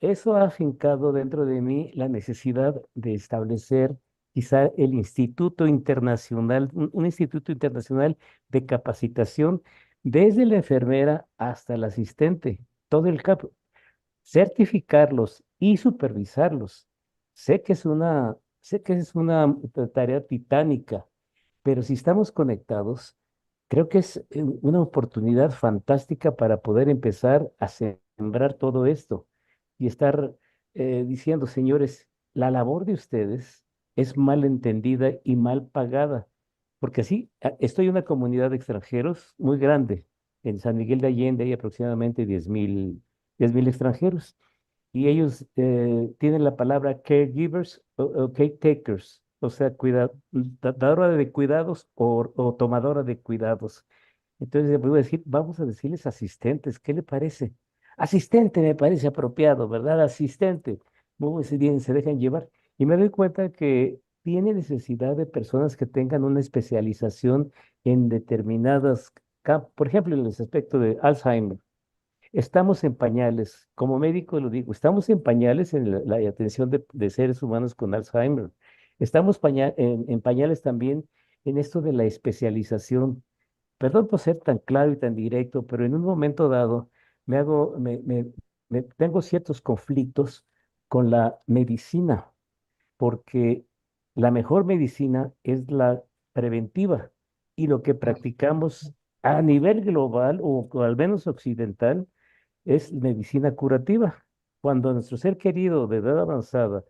Speaker 5: Eso ha afincado dentro de mí la necesidad de establecer quizá el Instituto Internacional, un instituto internacional de capacitación desde la enfermera hasta el asistente, todo el campo, certificarlos y supervisarlos. Sé que es una tarea titánica, pero si estamos conectados, creo que es una oportunidad fantástica para poder empezar a sembrar todo esto y estar diciendo, señores, la labor de ustedes es mal entendida y mal pagada, porque así estoy en una comunidad de extranjeros muy grande. En San Miguel de Allende hay aproximadamente 10,000 extranjeros y ellos tienen la palabra caregivers o caretakers, o sea, dadora de cuidados o tomadora de cuidados. Entonces, le voy a decir, vamos a decirles asistentes, ¿qué le parece? Asistente me parece apropiado, ¿verdad? Asistente. Muy bien, se dejan llevar. Y me doy cuenta que tiene necesidad de personas que tengan una especialización en determinadas por ejemplo, en el aspecto de Alzheimer. Estamos en pañales, como médico lo digo, estamos en pañales en la atención de seres humanos con Alzheimer. Estamos en pañales también en esto de la especialización. Perdón por ser tan claro y tan directo, pero en un momento dado me hago, tengo ciertos conflictos con la medicina, porque la mejor medicina es la preventiva y lo que practicamos a nivel global o al menos occidental es medicina curativa. Cuando nuestro ser querido de edad avanzada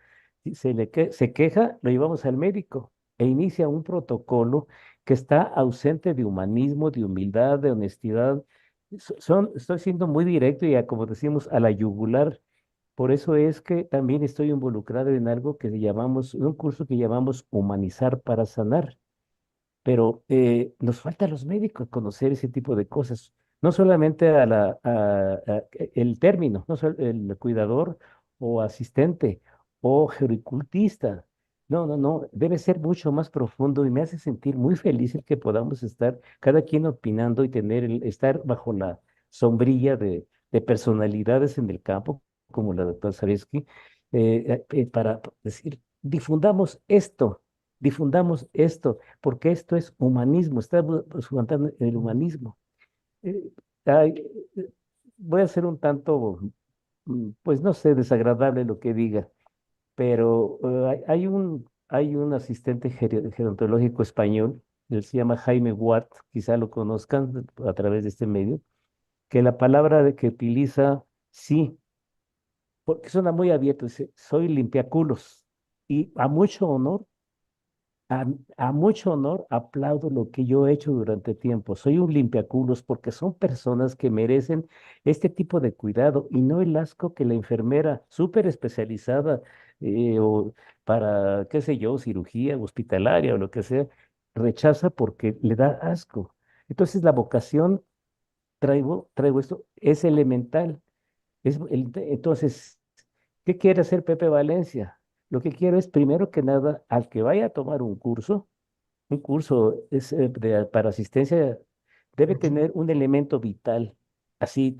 Speaker 5: se queja, lo llevamos al médico e inicia un protocolo que está ausente de humanismo, de humildad, de honestidad. Estoy siendo muy directo y como decimos, a la yugular. Por eso es que también estoy involucrado en algo que llamamos, un curso que llamamos Humanizar para Sanar. Pero nos falta a los médicos conocer ese tipo de cosas, no solamente el término, no solo el cuidador o asistente o gericultista. No, no, no, debe ser mucho más profundo y me hace sentir muy feliz el que podamos estar cada quien opinando y estar bajo la sombrilla de personalidades en el campo, como la doctora Zareski, para decir, difundamos esto, porque esto es humanismo, estamos fomentando el humanismo. Eh, ay, eh, Voy a ser un tanto, pues no sé, desagradable lo que diga, pero hay un asistente gerontológico español, él se llama Jaime Watt, quizá lo conozcan a través de este medio, que la palabra que utiliza, sí, porque suena muy abierto, dice, soy limpiaculos, y a mucho honor. A mucho honor aplaudo lo que yo he hecho durante tiempo. Soy un limpiaculos porque son personas que merecen este tipo de cuidado y no el asco que la enfermera súper especializada o para, qué sé yo, cirugía hospitalaria o lo que sea, rechaza porque le da asco. Entonces la vocación, traigo esto, es elemental. Entonces, ¿qué quiere hacer Pepe Valencia? Lo que quiero es, primero que nada, al que vaya a tomar un curso para asistencia, debe tener un elemento vital, así,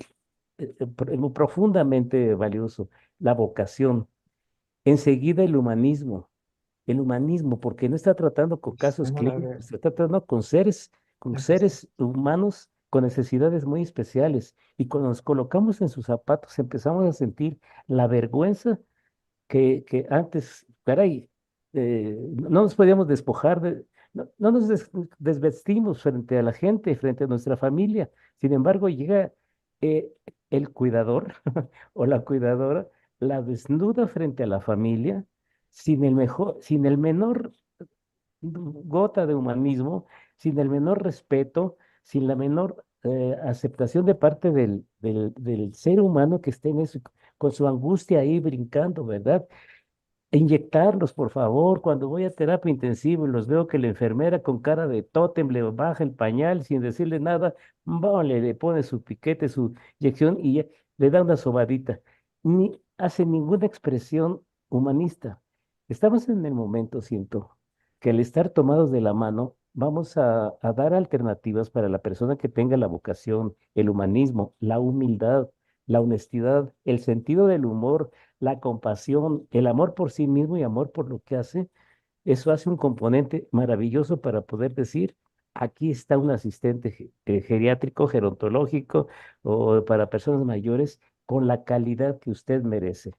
Speaker 5: muy profundamente valioso, la vocación. Enseguida el humanismo, porque no está tratando con casos clínicos, está tratando con seres humanos con necesidades muy especiales. Y cuando nos colocamos en sus zapatos, empezamos a sentir la vergüenza que antes, caray, no nos podíamos despojar no nos desvestimos frente a la gente, frente a nuestra familia. Sin embargo, llega eh, el cuidador o la cuidadora, la desnuda frente a la familia, sin el menor gota de humanismo, sin el menor respeto, sin la menor aceptación de parte del ser humano que esté en eso, con su angustia ahí brincando, ¿verdad? Inyectarlos, por favor. Cuando voy a terapia intensiva y los veo que la enfermera con cara de tótem le baja el pañal sin decirle nada, le pone su piquete, su inyección y le da una sobadita. Ni hace ninguna expresión humanista. Estamos en el momento, siento, que al estar tomados de la mano, vamos a dar alternativas para la persona que tenga la vocación, el humanismo, la humildad, la honestidad, el sentido del humor, la compasión, el amor por sí mismo y amor por lo que hace. Eso hace un componente maravilloso para poder decir, aquí está un asistente geriátrico, gerontológico o para personas mayores con la calidad que usted merece.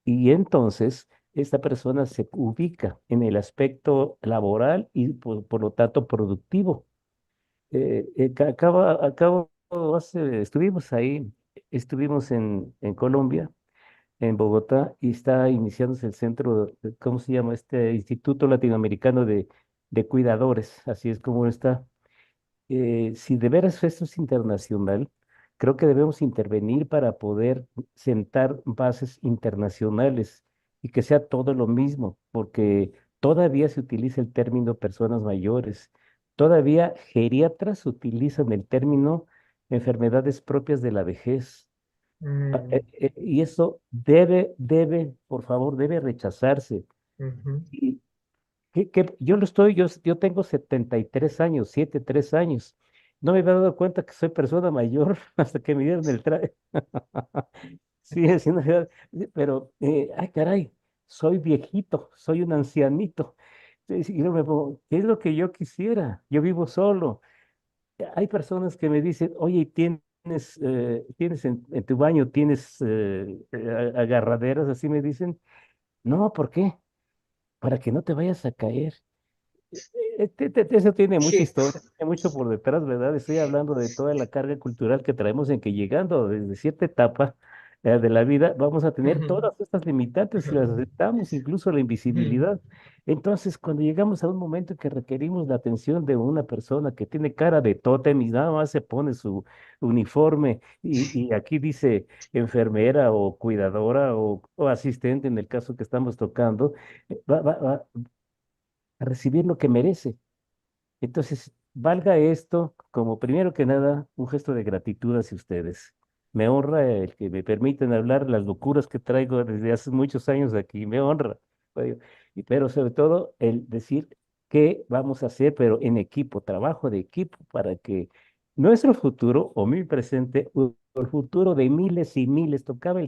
Speaker 5: Y entonces esta persona se ubica en el aspecto laboral y por lo tanto productivo. Estuvimos ahí, estuvimos en Colombia, en Bogotá, y está iniciándose el centro, ¿cómo se llama? Este Instituto Latinoamericano de Cuidadores, así es como está. Si de veras esto es internacional, creo que debemos intervenir para poder sentar bases internacionales y que sea todo lo mismo, porque todavía se utiliza el término personas mayores, todavía geriatras utilizan el término enfermedades propias de la vejez.
Speaker 2: Mm,
Speaker 5: Y eso por favor, debe rechazarse.
Speaker 2: ujú.
Speaker 5: Y yo tengo 73 años, 73 años. No me había dado cuenta que soy persona mayor hasta que me dieron el traje. Sí, es una edad, pero, ay, caray, soy viejito, soy un ancianito. Y yo me pongo, ¿qué es lo que yo quisiera? Yo vivo solo. Hay personas que me dicen, oye, ¿tienes en tu baño, tienes agarraderas? Así me dicen, no, ¿por qué? Para que no te vayas a caer. Eso tiene mucha
Speaker 2: Sí.
Speaker 5: historia, tiene mucho por detrás, ¿verdad? Estoy hablando de toda la carga cultural que traemos en que llegando desde cierta etapa de la vida vamos a tener
Speaker 2: Ujú,
Speaker 5: todas estas limitantes y las aceptamos, incluso la
Speaker 2: ujú,
Speaker 5: invisibilidad. Entonces, cuando llegamos a un momento en que requerimos la atención de una persona que tiene cara de tótem y nada más se pone su uniforme y aquí dice enfermera o cuidadora o asistente en el caso que estamos tocando, va a recibir lo que merece. Entonces, valga esto como primero que nada un gesto de gratitud hacia ustedes. Me honra el que me permiten hablar las locuras que traigo desde hace muchos años aquí, me honra. Oye, pero sobre todo el decir qué vamos a hacer, pero en equipo, trabajo de equipo para que nuestro futuro o mi presente o el futuro de miles y miles, tocaba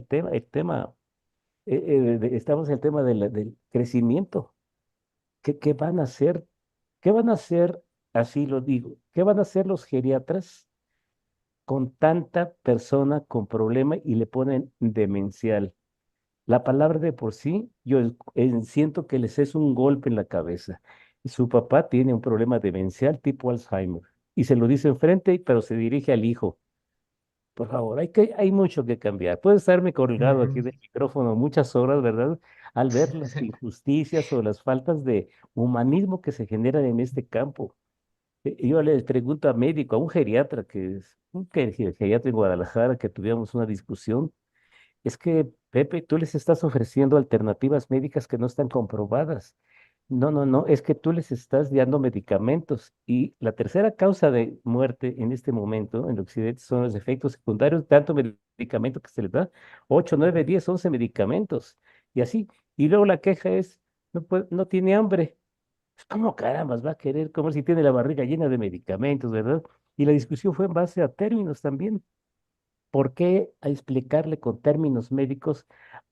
Speaker 5: estamos en el tema del crecimiento. ¿Qué van a hacer? ¿Qué van a hacer? Así lo digo. ¿Qué van a hacer los geriatras con tanta persona con problema y le ponen demencial? La palabra de por sí, siento que les es un golpe en la cabeza. Su papá tiene un problema demencial tipo Alzheimer y se lo dice enfrente, pero se dirige al hijo. Por favor, hay mucho que cambiar. Puedo estarme colgado aquí
Speaker 2: ujú.
Speaker 5: del micrófono muchas horas, ¿verdad? Al ver las injusticias o las faltas de humanismo que se generan en este campo. Yo les pregunto a médico, a un geriatra geriatra en Guadalajara, que tuviéramos una discusión, es que, Pepe, tú les estás ofreciendo alternativas médicas que no están comprobadas. No, no, no, es que tú les estás dando medicamentos y la tercera causa de muerte en este momento en el occidente son los efectos secundarios de tanto medicamento que se les da, 8, 9, 10, 11 medicamentos y así. Y luego la queja es, no tiene hambre. ¿Cómo carambas va a querer comer si tiene la barriga llena de medicamentos, verdad? Y la discusión fue en base a términos también. ¿Por qué a explicarle con términos médicos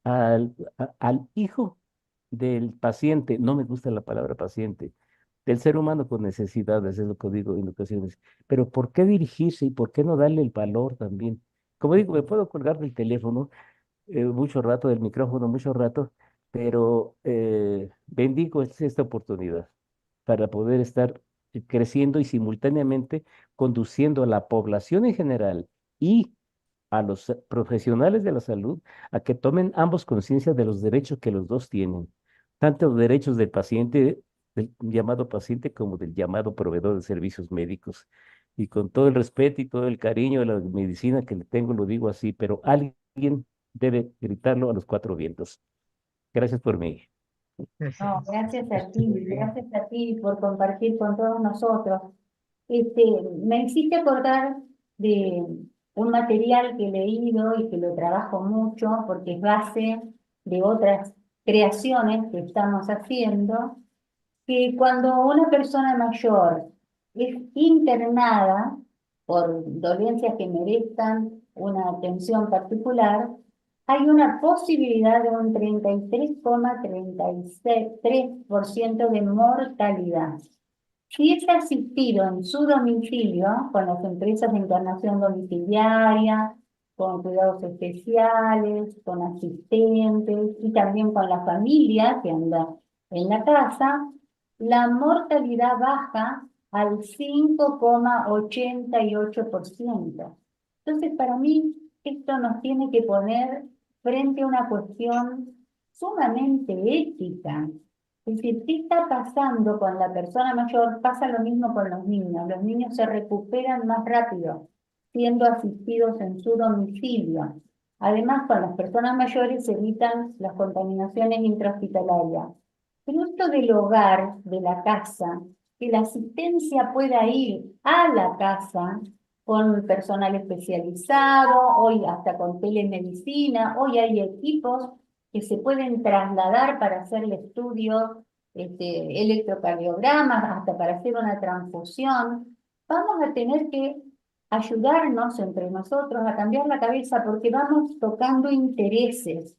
Speaker 5: al hijo del paciente? No me gusta la palabra paciente, del ser humano con necesidades, es lo que digo en ocasiones. Pero ¿por qué dirigirse y por qué no darle el valor también? Como digo, me puedo colgar del teléfono mucho rato, del micrófono mucho rato, pero bendigo esta oportunidad para poder estar creciendo y simultáneamente conduciendo a la población en general y a los profesionales de la salud a que tomen ambos conciencia de los derechos que los dos tienen, tanto los derechos del paciente, del llamado paciente, como del llamado proveedor de servicios médicos. Y con todo el respeto y todo el cariño de la medicina que le tengo, lo digo así, pero alguien debe gritarlo a los cuatro vientos. Gracias por mí.
Speaker 4: No,
Speaker 2: Está muy bien.
Speaker 4: gracias a ti por compartir con todos nosotros. Este, me hiciste acordar de un material que he leído y que lo trabajo mucho porque es base de otras creaciones que estamos haciendo, que cuando una persona mayor es internada por dolencias que merezcan una atención particular, hay una posibilidad de un 33,33% de mortalidad. Si es asistido en su domicilio, con las empresas de internación domiciliaria, con cuidados especiales, con asistentes y también con la familia que anda en la casa, la mortalidad baja al 5,88%. Entonces, para mí, esto nos tiene que poner frente a una cuestión sumamente ética. Es decir, ¿qué está pasando con la persona mayor? Pasa lo mismo con los niños. Los niños se recuperan más rápido siendo asistidos en su domicilio. Además, con las personas mayores se evitan las contaminaciones intrahospitalarias. Pero esto del hogar, de la casa, que la asistencia pueda ir a la casa, con personal especializado, hoy hasta con telemedicina, hoy hay equipos que se pueden trasladar para hacer el estudio, electrocardiogramas, hasta para hacer una transfusión. Vamos a tener que ayudarnos entre nosotros a cambiar la cabeza porque vamos tocando intereses.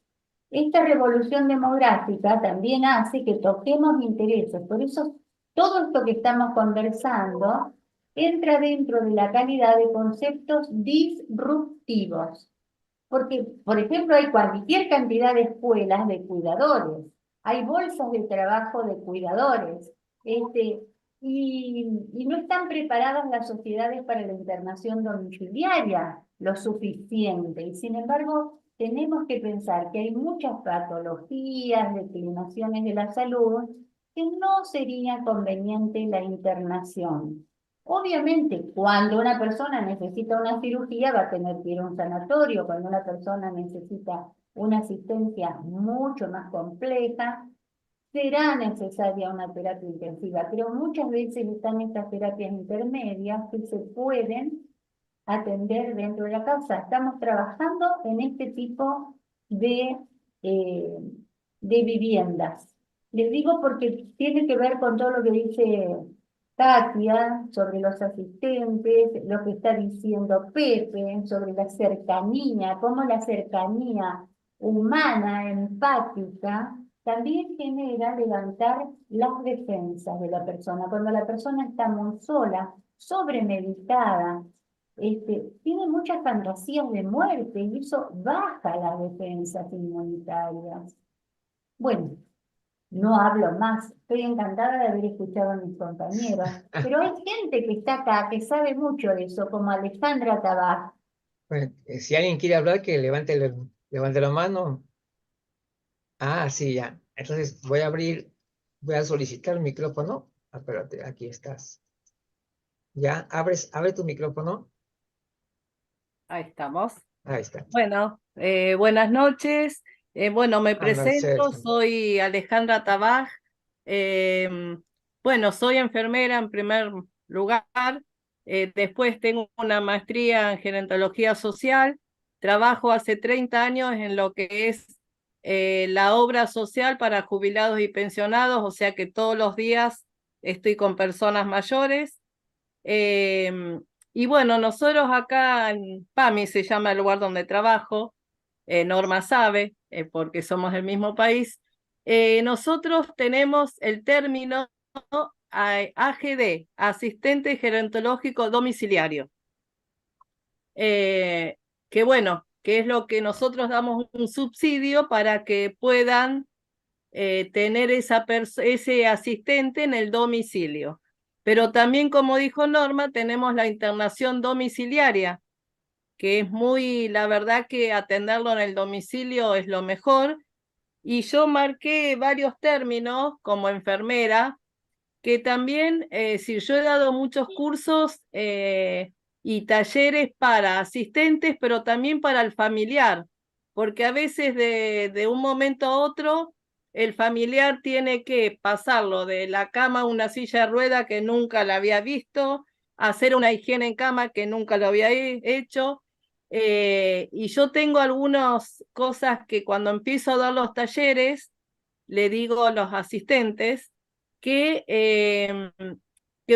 Speaker 4: Esta revolución demográfica también hace que toquemos intereses, por eso todo esto que estamos conversando entra dentro de la calidad de conceptos disruptivos. Porque, por ejemplo, hay cualquier cantidad de escuelas de cuidadores, hay bolsas de trabajo de cuidadores, y no están preparadas las sociedades para la internación domiciliaria lo suficiente. Y sin embargo, tenemos que pensar que hay muchas patologías, declinaciones de la salud, que no sería conveniente la internación. Obviamente, cuando una persona necesita una cirugía, va a tener que ir a un sanatorio. Cuando una persona necesita una asistencia mucho más compleja, será necesaria una terapia intensiva, pero muchas veces están estas terapias intermedias que se pueden atender dentro de la casa. Estamos trabajando en este tipo eh, de viviendas. Les digo porque tiene que ver con todo lo que dice Katia sobre los asistentes, lo que está diciendo Pepe sobre la cercanía, cómo la cercanía humana, empática, también genera levantar las defensas de la persona. Cuando la persona está muy sola, sobremeditada, tiene muchas fantasías de muerte y eso baja las defensas inmunitarias. Bueno, no hablo más, estoy encantada de haber escuchado a mis compañeros, pero hay gente que está acá que sabe mucho de eso, como Alejandra Tabaj.
Speaker 2: Bueno, si alguien quiere hablar, que levante la mano. Ah, sí, ya. Entonces voy a solicitar el micrófono. Ah, espérate, aquí estás. Ya, abre tu micrófono.
Speaker 6: Ahí estamos.
Speaker 2: Ahí está.
Speaker 6: Bueno, buenas noches. Bueno, me presento,
Speaker 2: Mercedes.
Speaker 6: soy Alejandra Tabaj. Bueno, soy enfermera en primer lugar. Después tengo una maestría en gerontología social. Trabajo hace 30 años en lo que es la obra social para jubilados y pensionados, o sea que todos los días estoy con personas mayores. Y bueno, nosotros acá en PAMI se llama el lugar donde trabajo, Norma sabe, porque somos del mismo país. Nosotros tenemos el término AGD, Asistente Gerontológico Domiciliario, que bueno, que es lo que nosotros damos un subsidio para que puedan tener ese asistente en el domicilio. Pero también, como dijo Norma, tenemos la internación domiciliaria, que es la verdad que atenderlo en el domicilio es lo mejor. Y yo marqué varios términos como enfermera, que también, si yo he dado muchos cursos y talleres para asistentes, pero también para el familiar, porque a veces de un momento a otro el familiar tiene que pasarlo de la cama a una silla de rueda que nunca la había visto, hacer una higiene en cama que nunca lo había hecho. Y yo tengo algunas cosas que cuando empiezo a dar los talleres, le digo a los asistentes que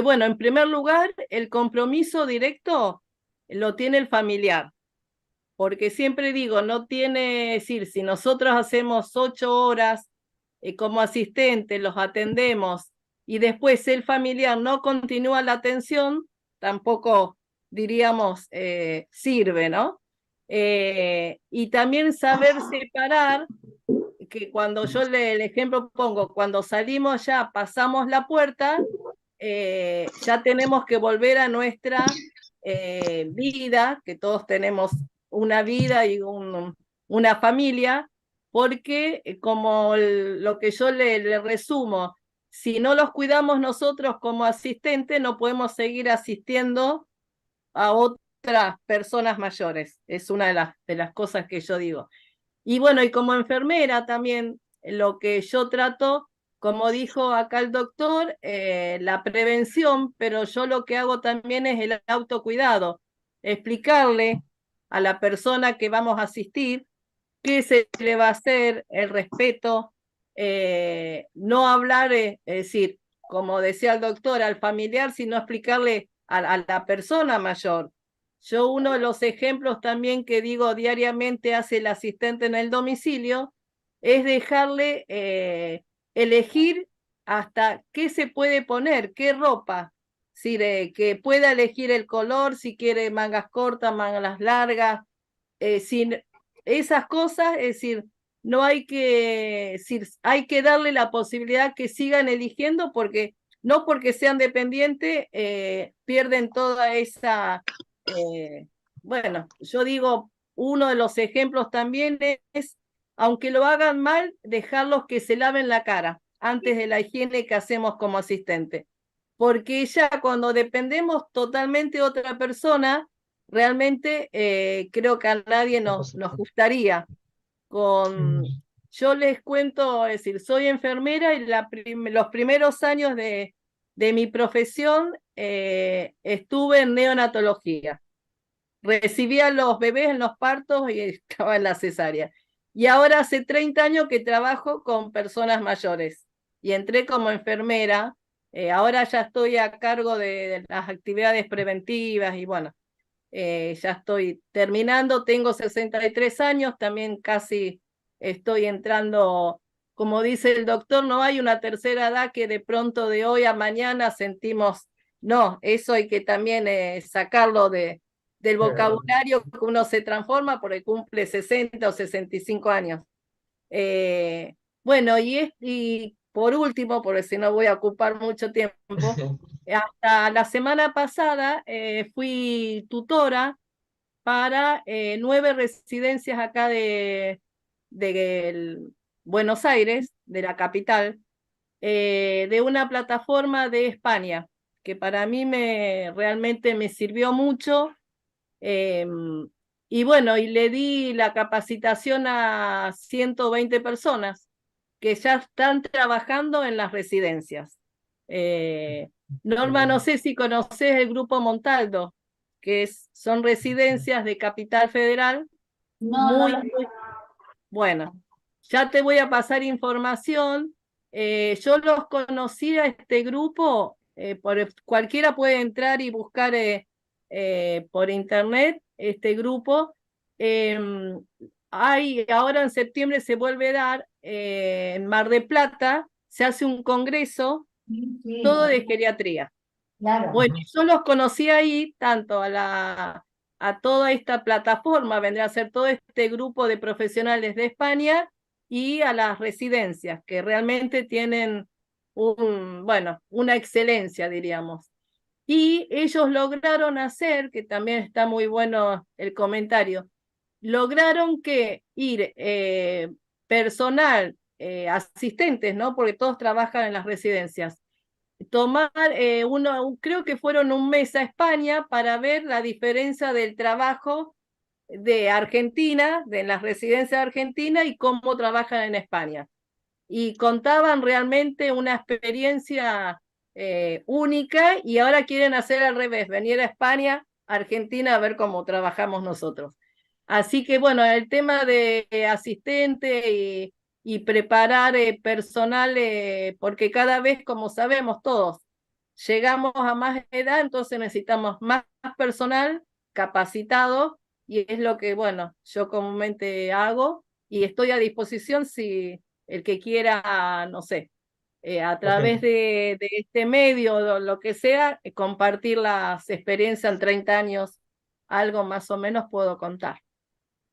Speaker 6: bueno, en primer lugar, el compromiso directo lo tiene el familiar, porque siempre digo, no tiene, es decir, si nosotros hacemos 8 horas como asistente, los atendemos y después el familiar no continúa la atención, tampoco diríamos sirve, ¿no? Y también saber separar, que cuando yo el ejemplo pongo, cuando salimos ya, pasamos la puerta, ya tenemos que volver a nuestra vida, que todos tenemos una vida y una familia, porque como lo que yo le resumo, si no los cuidamos nosotros como asistentes, no podemos seguir asistiendo a otras personas mayores. Es una de las cosas que yo digo. Y bueno, y como enfermera también, lo que yo trato, como dijo acá el doctor, la prevención, pero yo lo que hago también es el autocuidado. explicarle a la persona que vamos a asistir qué se le va a hacer, el respeto, no hablar, es decir, como decía el doctor, al familiar, sino explicarle a la persona mayor. Yo uno de los ejemplos también que digo diariamente hace el asistente en el domicilio es dejarle elegir hasta qué se puede poner, qué ropa, es decir, que pueda elegir el color, si quiere mangas cortas, mangas largas, sin esas cosas, es decir, no hay que, hay que darle la posibilidad que sigan eligiendo porque no porque sean dependientes pierden toda esa, bueno, yo digo, uno de los ejemplos también es, aunque lo hagan mal, dejarlos que se laven la cara antes de la higiene que hacemos como asistente. Porque ya cuando dependemos totalmente de otra persona, realmente creo que a nadie nos gustaría. Yo les cuento, es decir, soy enfermera y los primeros años de mi profesión estuve en neonatología. Recibía a los bebés en los partos y estaba en la cesárea. Y ahora hace 30 años que trabajo con personas mayores y entré como enfermera. Ahora ya estoy a cargo de las actividades preventivas y bueno, ya estoy terminando, tengo 63 años, también casi estoy entrando, como dice el doctor, no hay una tercera edad que de pronto de hoy a mañana sentimos, no, eso hay que también sacarlo del vocabulario que uno se transforma porque cumple 60 o 65 años. Bueno, y por último, porque si no voy a ocupar mucho tiempo, hasta la semana pasada fui tutora para 9 residencias acá de Buenos Aires, de la capital, de una plataforma de España, que para mí realmente me sirvió mucho. Y bueno, y le di la capacitación a 120 personas que ya están trabajando en las residencias. Norma, no sé si conoces el Grupo Montaldo, que son residencias de Capital Federal,
Speaker 4: No,
Speaker 6: muy bueno. Ya te voy a pasar información. Yo los conocí a este grupo, cualquiera puede entrar y buscar por internet este grupo. Ahora en septiembre se vuelve a dar en Mar del Plata, se hace un congreso,
Speaker 4: sí,
Speaker 6: todo de geriatría.
Speaker 4: claro.
Speaker 6: Bueno, yo los conocí ahí, tanto a toda esta plataforma, vendrá a ser todo este grupo de profesionales de España y a las residencias, que realmente tienen una excelencia, diríamos. Y ellos lograron hacer, que también está muy bueno el comentario, lograron que ir personal, asistentes, ¿no? Porque todos trabajan en las residencias, tomar creo que fueron un mes a España para ver la diferencia del trabajo de Argentina, de las residencias de Argentina y cómo trabajan en España. Y contaban realmente una experiencia única y ahora quieren hacer al revés, venir a España, Argentina, a ver cómo trabajamos nosotros. Así que bueno, el tema de asistente y preparar personal, porque cada vez, como sabemos todos, llegamos a más edad, entonces necesitamos más personal capacitado y es lo que, bueno, yo comúnmente hago y estoy a disposición si el que quiera, no sé, a través de este medio o lo que sea, compartir las experiencias en 30 años, algo más o menos puedo contar.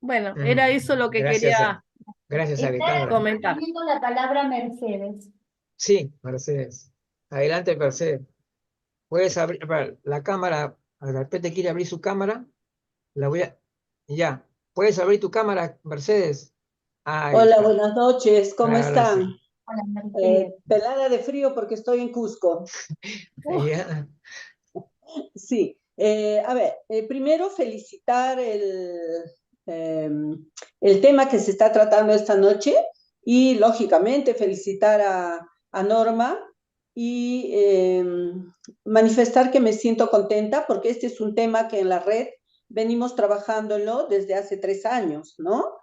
Speaker 6: Bueno, era eso lo que quería
Speaker 2: Gracias,
Speaker 4: Está
Speaker 2: Alejandra.
Speaker 6: comentar.
Speaker 4: pidiendo la palabra Mercedes.
Speaker 2: Sí, Mercedes. Adelante, Mercedes. Puedes abrir la cámara. De repente quiere abrir su cámara. La voy a. Ya. ¿Puedes abrir tu cámara, Mercedes? Ahí
Speaker 7: Hola,
Speaker 2: está.
Speaker 7: buenas noches, ¿cómo
Speaker 2: Ahora
Speaker 7: están?
Speaker 2: sí.
Speaker 4: Hola, Mercedes.
Speaker 7: Pelada de frío porque estoy en Cusco.
Speaker 2: Ya.
Speaker 7: Sí, a ver, primero felicitar el tema que se está tratando esta noche y lógicamente felicitar a Norma y manifestar que me siento contenta porque este es un tema que en la red venimos trabajándolo desde hace 3 años, ¿no?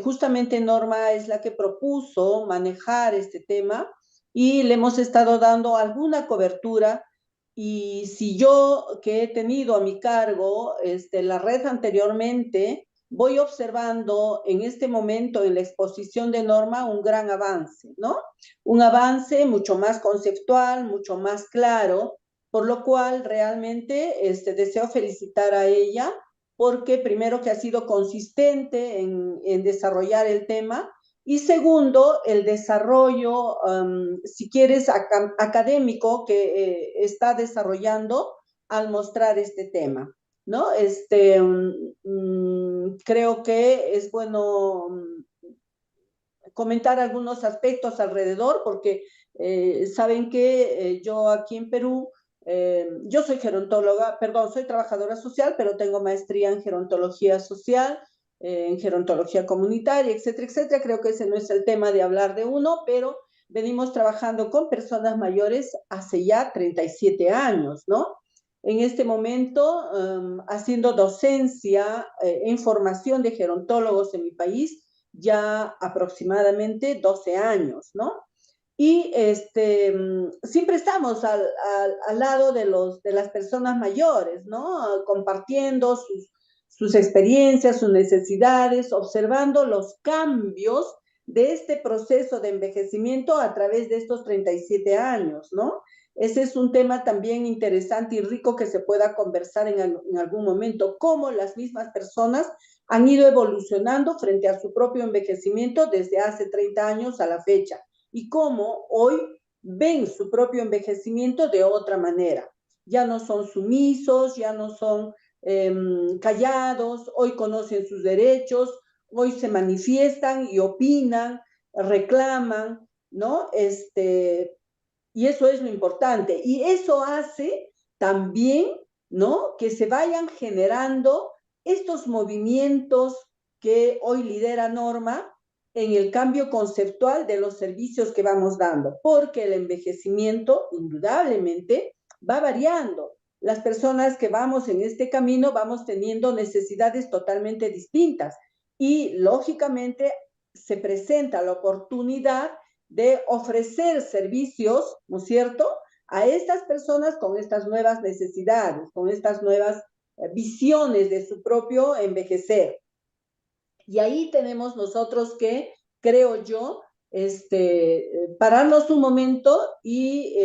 Speaker 7: Justamente Norma es la que propuso manejar este tema y le hemos estado dando alguna cobertura. Y si yo, que he tenido a mi cargo la red anteriormente, voy observando en este momento en la exposición de Norma un gran avance, ¿no? Un avance mucho más conceptual, mucho más claro, por lo cual realmente deseo felicitar a ella, porque primero que ha sido consistente en desarrollar el tema, y segundo, el desarrollo, si quieres, académico que está desarrollando al mostrar este tema, ¿no? Creo que es bueno comentar algunos aspectos alrededor, porque saben que yo aquí en Perú, yo soy gerontóloga, perdón, soy trabajadora social, pero tengo maestría en gerontología social, en gerontología comunitaria, etcétera, etcétera. Creo que ese no es el tema de hablar de uno, pero venimos trabajando con personas mayores hace ya 37 años, ¿no? En este momento, haciendo docencia en formación de gerontólogos en mi país, ya aproximadamente 12 años, ¿no? Y siempre estamos al lado de las personas mayores, ¿no? Compartiendo sus experiencias, sus necesidades, observando los cambios de este proceso de envejecimiento a través de estos 37 años, ¿no? Ese es un tema también interesante y rico que se pueda conversar en algún momento, cómo las mismas personas han ido evolucionando frente a su propio envejecimiento desde hace 30 años a la fecha, y cómo hoy ven su propio envejecimiento de otra manera. Ya no son sumisos, ya no son callados, hoy conocen sus derechos, hoy se manifiestan y opinan, reclaman, ¿no? Y eso es lo importante. Y eso hace también, ¿no?, que se vayan generando estos movimientos que hoy lidera Norma en el cambio conceptual de los servicios que vamos dando, porque el envejecimiento indudablemente va variando. Las personas que vamos en este camino vamos teniendo necesidades totalmente distintas y lógicamente se presenta la oportunidad de ofrecer servicios, ¿no es cierto?, a estas personas con estas nuevas necesidades, con estas nuevas visiones de su propio envejecer. Y ahí tenemos nosotros que, creo yo, pararnos un momento y,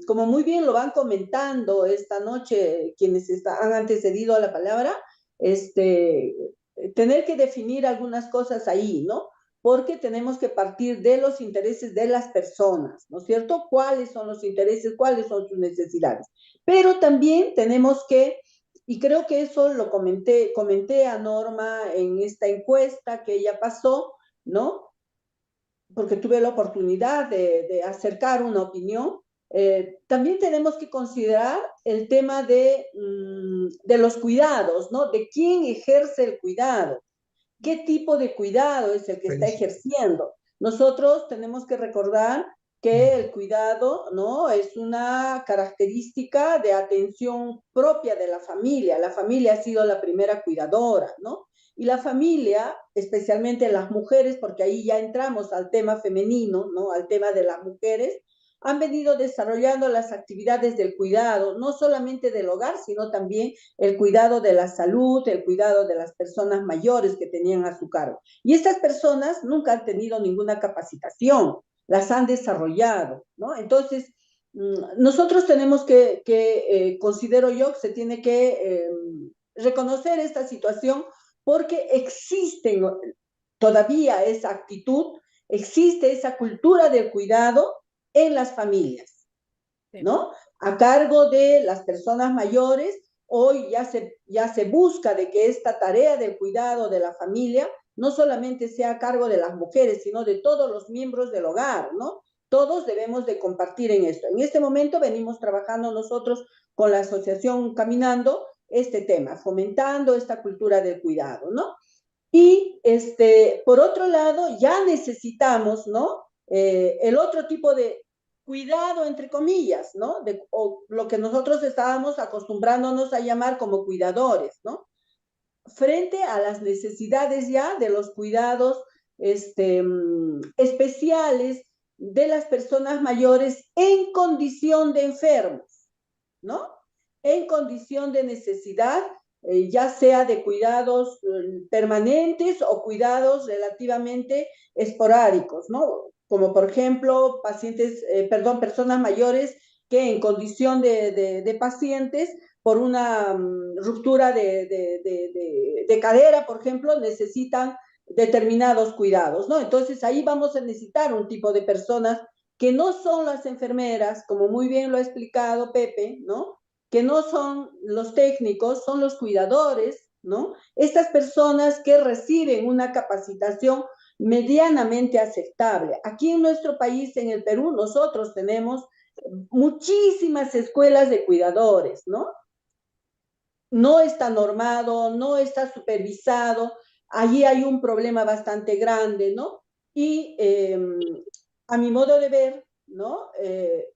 Speaker 7: como muy bien lo van comentando esta noche quienes han antecedido a la palabra, tener que definir algunas cosas ahí, ¿no? Porque tenemos que partir de los intereses de las personas, ¿no es cierto? ¿Cuáles son los intereses? ¿Cuáles son sus necesidades? Pero también tenemos que, y creo que eso lo comenté a Norma en esta encuesta que ella pasó, ¿no? Porque tuve la oportunidad de acercar una opinión. También tenemos que considerar el tema de los cuidados, ¿no? De quién ejerce el cuidado, qué tipo de cuidado es el que está ejerciendo. Nosotros tenemos que recordar que el cuidado, ¿no?, es una característica de atención propia de la familia. La familia ha sido la primera cuidadora, ¿no? Y la familia, especialmente las mujeres, porque ahí ya entramos al tema femenino, ¿no?, al tema de las mujeres, han venido desarrollando las actividades del cuidado, no solamente del hogar, sino también el cuidado de la salud, el cuidado de las personas mayores que tenían a su cargo. Y estas personas nunca han tenido ninguna capacitación, las han desarrollado, ¿no? Entonces, nosotros tenemos que considero yo, que se tiene que reconocer esta situación, porque existen todavía esa actitud, existe esa cultura del cuidado en las familias, ¿no? A cargo de las personas mayores. Hoy ya se busca de que esta tarea del cuidado de la familia no solamente sea a cargo de las mujeres, sino de todos los miembros del hogar, ¿no? Todos debemos de compartir en esto. En este momento venimos trabajando nosotros con la asociación Caminando este tema, fomentando esta cultura del cuidado, ¿no? Y por otro lado, ya necesitamos, ¿no?, el otro tipo de cuidado, entre comillas, ¿no?, o lo que nosotros estábamos acostumbrándonos a llamar como cuidadores, ¿no? frente a las necesidades ya de los cuidados especiales de las personas mayores en condición de enfermos, ¿no? En condición de necesidad, ya sea de cuidados permanentes o cuidados relativamente esporádicos, ¿no? Como por ejemplo, personas mayores que en condición de pacientes por una ruptura de cadera, por ejemplo, necesitan determinados cuidados, ¿no? Entonces ahí vamos a necesitar un tipo de personas que no son las enfermeras, como muy bien lo ha explicado Pepe, ¿no? Que no son los técnicos, son los cuidadores, ¿no? Estas personas que reciben una capacitación medianamente aceptable. Aquí en nuestro país, en el Perú, nosotros tenemos muchísimas escuelas de cuidadores, ¿no? No está normado, no está supervisado, allí hay un problema bastante grande, ¿no? Y a mi modo de ver, ¿no?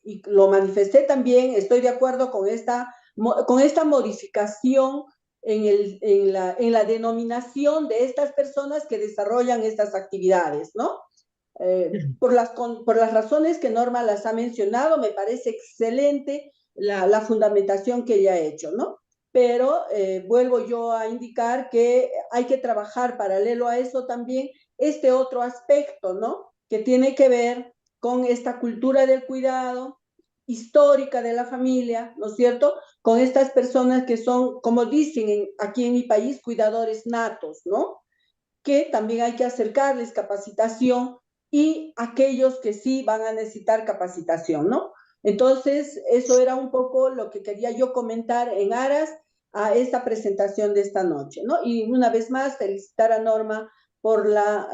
Speaker 7: Y lo manifesté también, estoy de acuerdo con esta modificación en la denominación de estas personas que desarrollan estas actividades, ¿no? Por las razones que Norma las ha mencionado, me parece excelente la fundamentación que ella ha hecho, ¿no? Pero vuelvo yo a indicar que hay que trabajar paralelo a eso también este otro aspecto, ¿no? Que tiene que ver con esta cultura del cuidado histórica de la familia, ¿no es cierto? Con estas personas que son, como dicen aquí en mi país, cuidadores natos, ¿no? Que también hay que acercarles capacitación y aquellos que sí van a necesitar capacitación, ¿no? Entonces, eso era un poco lo que quería yo comentar en aras a esta presentación de esta noche, ¿no? Y una vez más, felicitar a Norma por la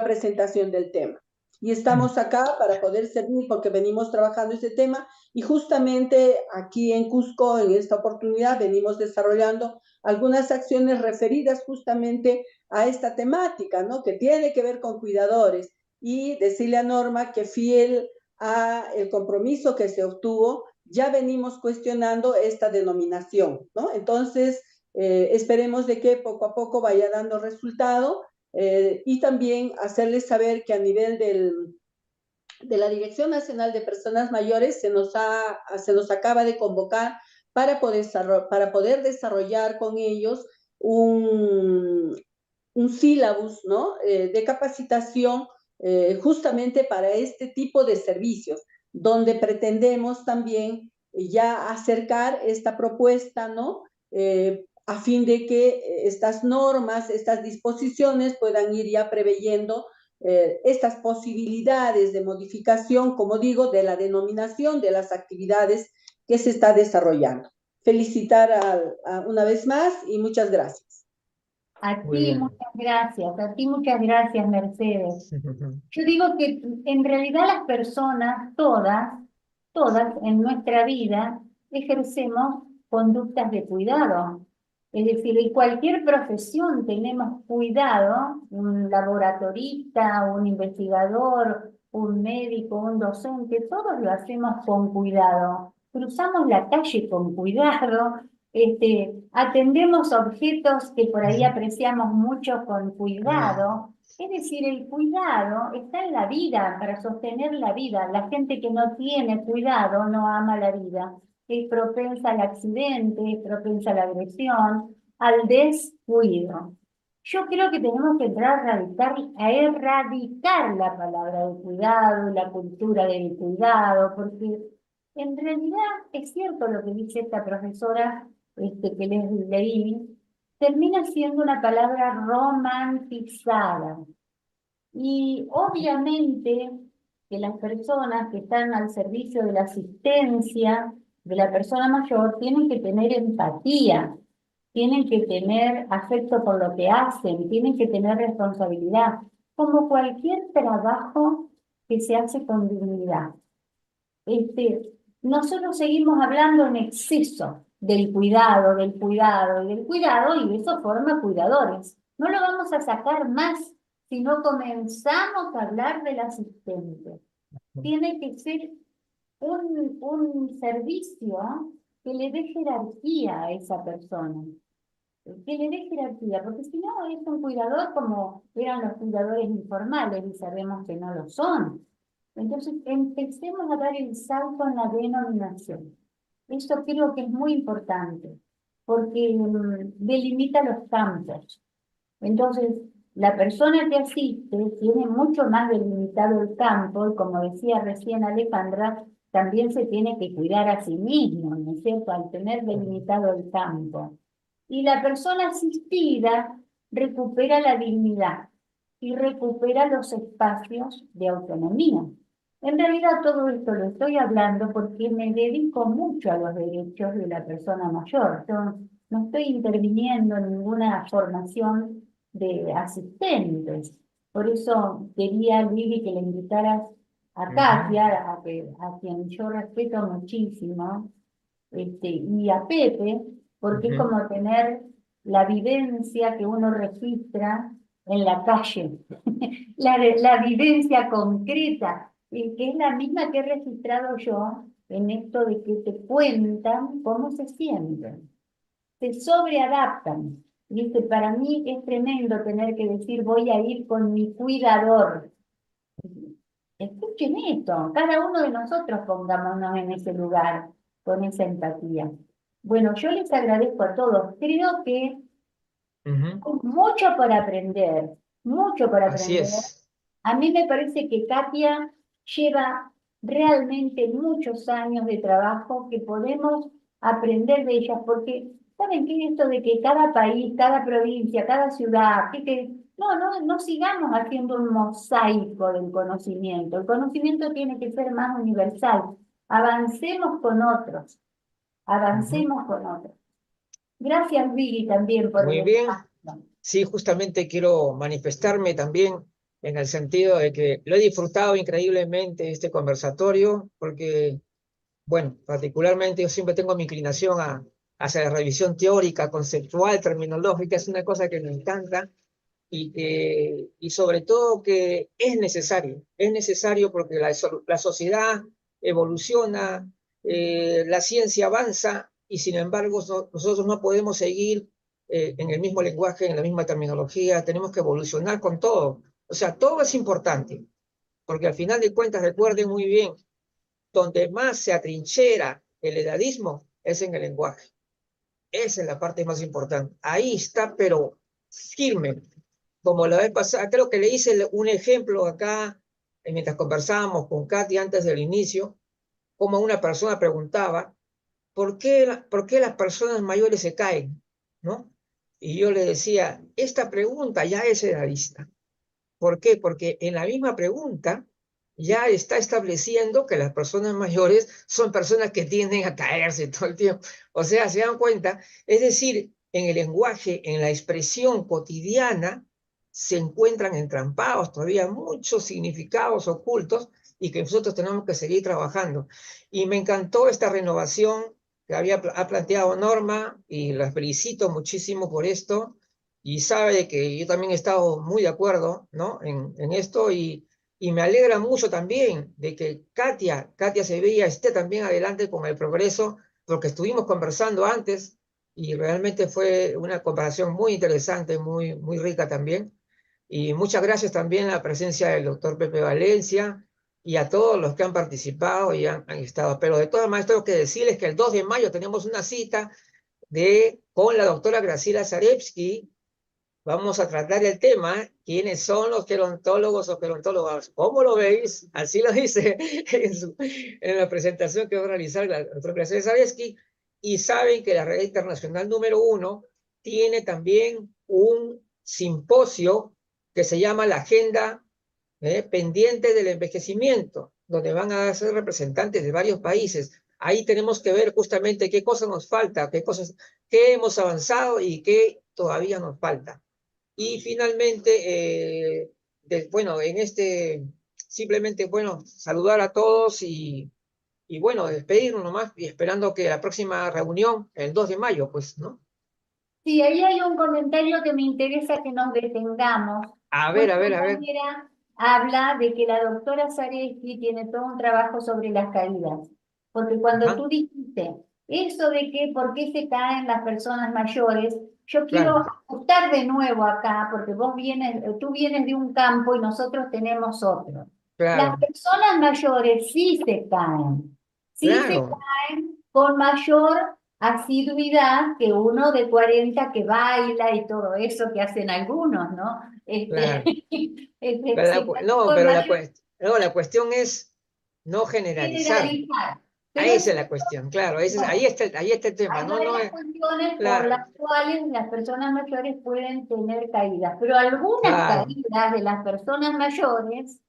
Speaker 7: presentación del tema. Y estamos acá para poder servir porque venimos trabajando este tema y justamente aquí en Cusco, en esta oportunidad, venimos desarrollando algunas acciones referidas justamente a esta temática, ¿no? Que tiene que ver con cuidadores y decirle a Norma que fiel a el compromiso que se obtuvo, ya venimos cuestionando esta denominación, ¿no? Entonces, esperemos de que poco a poco vaya dando resultado y también hacerles saber que a nivel de la Dirección Nacional de Personas Mayores se nos acaba de convocar para poder desarrollar con ellos un sílabus, ¿no? De capacitación justamente para este tipo de servicios, donde pretendemos también ya acercar esta propuesta, ¿no? A fin de que estas normas, estas disposiciones puedan ir ya preveyendo estas posibilidades de modificación, como digo, de la denominación de las actividades que se está desarrollando. Felicitar una vez más y muchas gracias.
Speaker 4: A
Speaker 2: Muy
Speaker 4: ti
Speaker 2: bien.
Speaker 4: muchas gracias, Mercedes. Yo digo que en realidad las personas, todas en nuestra vida, ejercemos conductas de cuidado. Es decir, en cualquier profesión tenemos cuidado, un laboratorista, un investigador, un médico, un docente, todos lo hacemos con cuidado. Cruzamos la calle con cuidado, atendemos objetos que por ahí apreciamos mucho con cuidado. Es decir, el cuidado está en la vida, para sostener la vida. La gente que no tiene cuidado no ama la vida. Es propensa al accidente, es propensa a la agresión, al descuido. Yo creo que tenemos que entrar a erradicar la palabra de cuidado, la cultura del cuidado, porque en realidad es cierto lo que dice esta profesora que les leí, termina siendo una palabra romantizada. Y obviamente que las personas que están al servicio de la asistencia de la persona mayor tienen que tener empatía, tienen que tener afecto por lo que hacen, tienen que tener responsabilidad, como cualquier trabajo que se hace con dignidad. Nosotros seguimos hablando en exceso del cuidado y de eso forma cuidadores. No lo vamos a sacar más si no comenzamos a hablar del asistente. Tiene que ser un servicio que le dé jerarquía a esa persona. que le dé jerarquía, porque si no es un cuidador como eran los cuidadores informales y sabemos que no lo son. Entonces empecemos a dar el salto en la denominación. Eso creo que es muy importante, porque delimita los campos. Entonces, la persona que asiste tiene mucho más delimitado el campo y como decía recién Alejandra, también se tiene que cuidar a sí mismo, ¿no es cierto?, al tener delimitado el campo. Y la persona asistida recupera la dignidad y recupera los espacios de autonomía. En realidad todo esto lo estoy hablando porque me dedico mucho a los derechos de la persona mayor. Yo no estoy interviniendo en ninguna formación de asistentes. Por eso quería, Lili, que le invitaras a Katia, a quien yo respeto muchísimo, y a Pepe, porque es como tener la vivencia que uno registra en la calle, la vivencia concreta, que es la misma que he registrado yo en esto de que te cuentan cómo se sienten, se sobreadaptan. ¿Viste? Para mí es tremendo tener que decir voy a ir con mi cuidador. Escuchen esto, cada uno de nosotros pongámonos en ese lugar, con esa empatía. Bueno, yo les agradezco a todos. Creo que hay mucho por aprender, mucho por
Speaker 2: Así
Speaker 4: aprender.
Speaker 2: es.
Speaker 4: A mí me parece que Katia lleva realmente muchos años de trabajo que podemos aprender de ellas, porque ¿saben qué? Esto de que cada país, cada provincia, cada ciudad, no sigamos haciendo un mosaico del conocimiento. El conocimiento tiene que ser más universal. Avancemos con otros, avancemos con otros. Gracias, Vicky, también por
Speaker 2: Muy
Speaker 4: el
Speaker 2: bien.
Speaker 4: espacio.
Speaker 2: Sí, justamente quiero manifestarme también en el sentido de que lo he disfrutado increíblemente este conversatorio, porque, bueno, particularmente yo siempre tengo mi inclinación hacia la revisión teórica, conceptual, terminológica, es una cosa que me encanta y sobre todo que es necesario porque la sociedad evoluciona, la ciencia avanza y sin embargo nosotros no podemos seguir en el mismo lenguaje, en la misma terminología, tenemos que evolucionar con todo. O sea, todo es importante, porque al final de cuentas, recuerden muy bien, donde más se atrinchera el edadismo es en el lenguaje. Esa es la parte más importante. Ahí está, pero firme. Como la vez pasada, creo que le hice un ejemplo acá, mientras conversábamos con Katy antes del inicio, como una persona preguntaba, ¿por qué las personas mayores se caen? ¿No? Y yo le decía, esta pregunta ya es edadista. ¿Por qué? Porque en la misma pregunta ya está estableciendo que las personas mayores son personas que tienden a caerse todo el tiempo. O sea, ¿se dan cuenta? Es decir, en el lenguaje, en la expresión cotidiana, se encuentran entrampados todavía muchos significados ocultos y que nosotros tenemos que seguir trabajando. Y me encantó esta renovación que ha planteado Norma y las felicito muchísimo por esto y sabe que yo también he estado muy de acuerdo, ¿no? en esto y me alegra mucho también de que Katia Sevilla esté también adelante con el progreso, porque estuvimos conversando antes y realmente fue una comparación muy interesante, muy rica también. Y muchas gracias también a la presencia del doctor Pepe Valencia y a todos los que han participado y han estado. Pero de todas maneras tengo que decirles que el 2 de mayo tenemos una cita con la doctora Graciela Zarevsky. Vamos a tratar el tema, ¿quiénes son los gerontólogos o gerontólogas? ¿Cómo lo veis? Así lo dice en la presentación que va a realizar la doctora Graciela Zarevsky. Y saben que la Red Internacional número 1 tiene también un simposio que se llama la Agenda Pendiente del Envejecimiento, donde van a ser representantes de varios países. Ahí tenemos que ver justamente qué cosas nos falta, qué hemos avanzado y qué todavía nos falta. Y finalmente, bueno, simplemente, bueno, saludar a todos y bueno, despedirnos nomás y esperando que la próxima reunión, el 2 de mayo, pues, ¿no?
Speaker 4: Sí, ahí hay un comentario que me interesa que nos detengamos.
Speaker 2: A ver,
Speaker 4: Una
Speaker 2: a ver, a ver.
Speaker 4: compañera habla de que la doctora Zarevsky tiene todo un trabajo sobre las caídas. Porque cuando
Speaker 2: Ajá.
Speaker 4: tú dijiste eso de que por qué se caen las personas mayores, yo quiero
Speaker 2: Claro.
Speaker 4: ajustar de nuevo acá, porque tú vienes de un campo y nosotros tenemos otro. Las
Speaker 2: Claro,
Speaker 4: personas mayores sí se caen
Speaker 2: claro,
Speaker 4: con mayor asiduidad que uno de 40 que baila y todo eso que hacen algunos, ¿no?
Speaker 2: claro.
Speaker 4: Se caen
Speaker 2: No,
Speaker 4: con
Speaker 2: pero
Speaker 4: mayor
Speaker 2: la cuestión es no generalizar.
Speaker 4: generalizar. Pero
Speaker 2: Ahí
Speaker 4: es
Speaker 2: es la cuestión, claro. Ahí está el tema.
Speaker 4: hay
Speaker 2: No, no,
Speaker 4: varias cuestiones por
Speaker 2: claro,
Speaker 4: las cuales las personas mayores pueden tener caídas, pero algunas
Speaker 2: claro.
Speaker 4: caídas de las personas mayores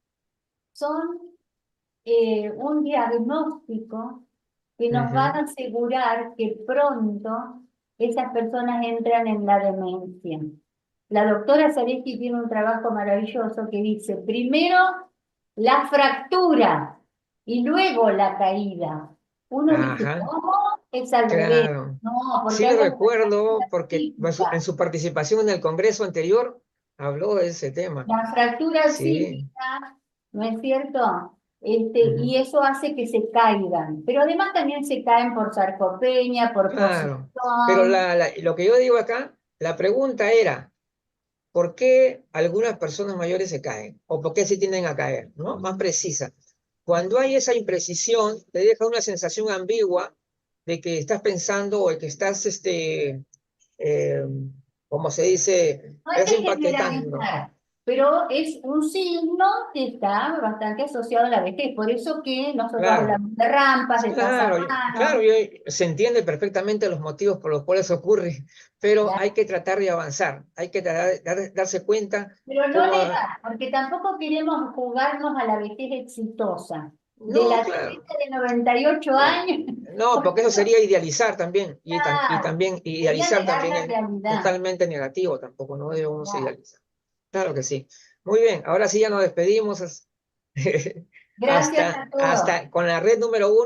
Speaker 4: son un diagnóstico que nos va a
Speaker 2: Ujú.
Speaker 4: asegurar que pronto esas personas entran en la demencia. La doctora Zaleski tiene un trabajo maravilloso que dice, primero la fractura y luego la caída. Uno dice,
Speaker 2: Ajá,
Speaker 4: ¿cómo? Es al revés.
Speaker 2: claro.
Speaker 4: No, porque
Speaker 2: Sí
Speaker 4: hay
Speaker 2: lo
Speaker 4: una
Speaker 2: recuerdo
Speaker 4: fractura
Speaker 2: porque en
Speaker 4: física.
Speaker 2: su participación en el Congreso anterior habló de ese tema.
Speaker 4: La fractura
Speaker 2: Sí.
Speaker 4: psíquica, ¿no es cierto?
Speaker 2: Ujú.
Speaker 4: Y eso hace que se caigan, pero además también se caen por sarcopenia, por
Speaker 2: Claro. Pero
Speaker 4: posición.
Speaker 2: lo que yo digo acá, la pregunta era, ¿por qué algunas personas mayores se caen? ¿O por qué se tienden a caer? ¿No? Más precisa. Cuando hay esa imprecisión, te deja una sensación ambigua de que estás pensando o de que estás, eh, como se dice,
Speaker 4: No hay
Speaker 2: estás
Speaker 4: que
Speaker 2: empaquetando.
Speaker 4: generalizar, pero es un signo que está bastante asociado a la vejez. Por eso que nosotros
Speaker 2: Claro,
Speaker 4: hablamos de rampas, de
Speaker 2: claro, claro,
Speaker 4: pasamanos.
Speaker 2: se entiende perfectamente los motivos por los cuales ocurre, pero
Speaker 4: ¿Ya?
Speaker 2: hay que tratar de avanzar, hay que darse cuenta
Speaker 4: Pero no
Speaker 2: cómo...
Speaker 4: negar, porque tampoco queremos jugarnos a la vejez exitosa. De
Speaker 2: No,
Speaker 4: la
Speaker 2: claro.
Speaker 4: chica de 98
Speaker 2: No,
Speaker 4: años.
Speaker 2: no, porque eso sería idealizar también, y
Speaker 4: Claro,
Speaker 2: también
Speaker 4: sería
Speaker 2: idealizar
Speaker 4: negar
Speaker 2: también
Speaker 4: la
Speaker 2: es
Speaker 4: realidad.
Speaker 2: totalmente negativo, tampoco no debemos
Speaker 4: Claro.
Speaker 2: idealizar. Claro que sí. Muy bien, ahora sí ya nos despedimos
Speaker 4: Gracias a todos.
Speaker 2: hasta con la red número 1.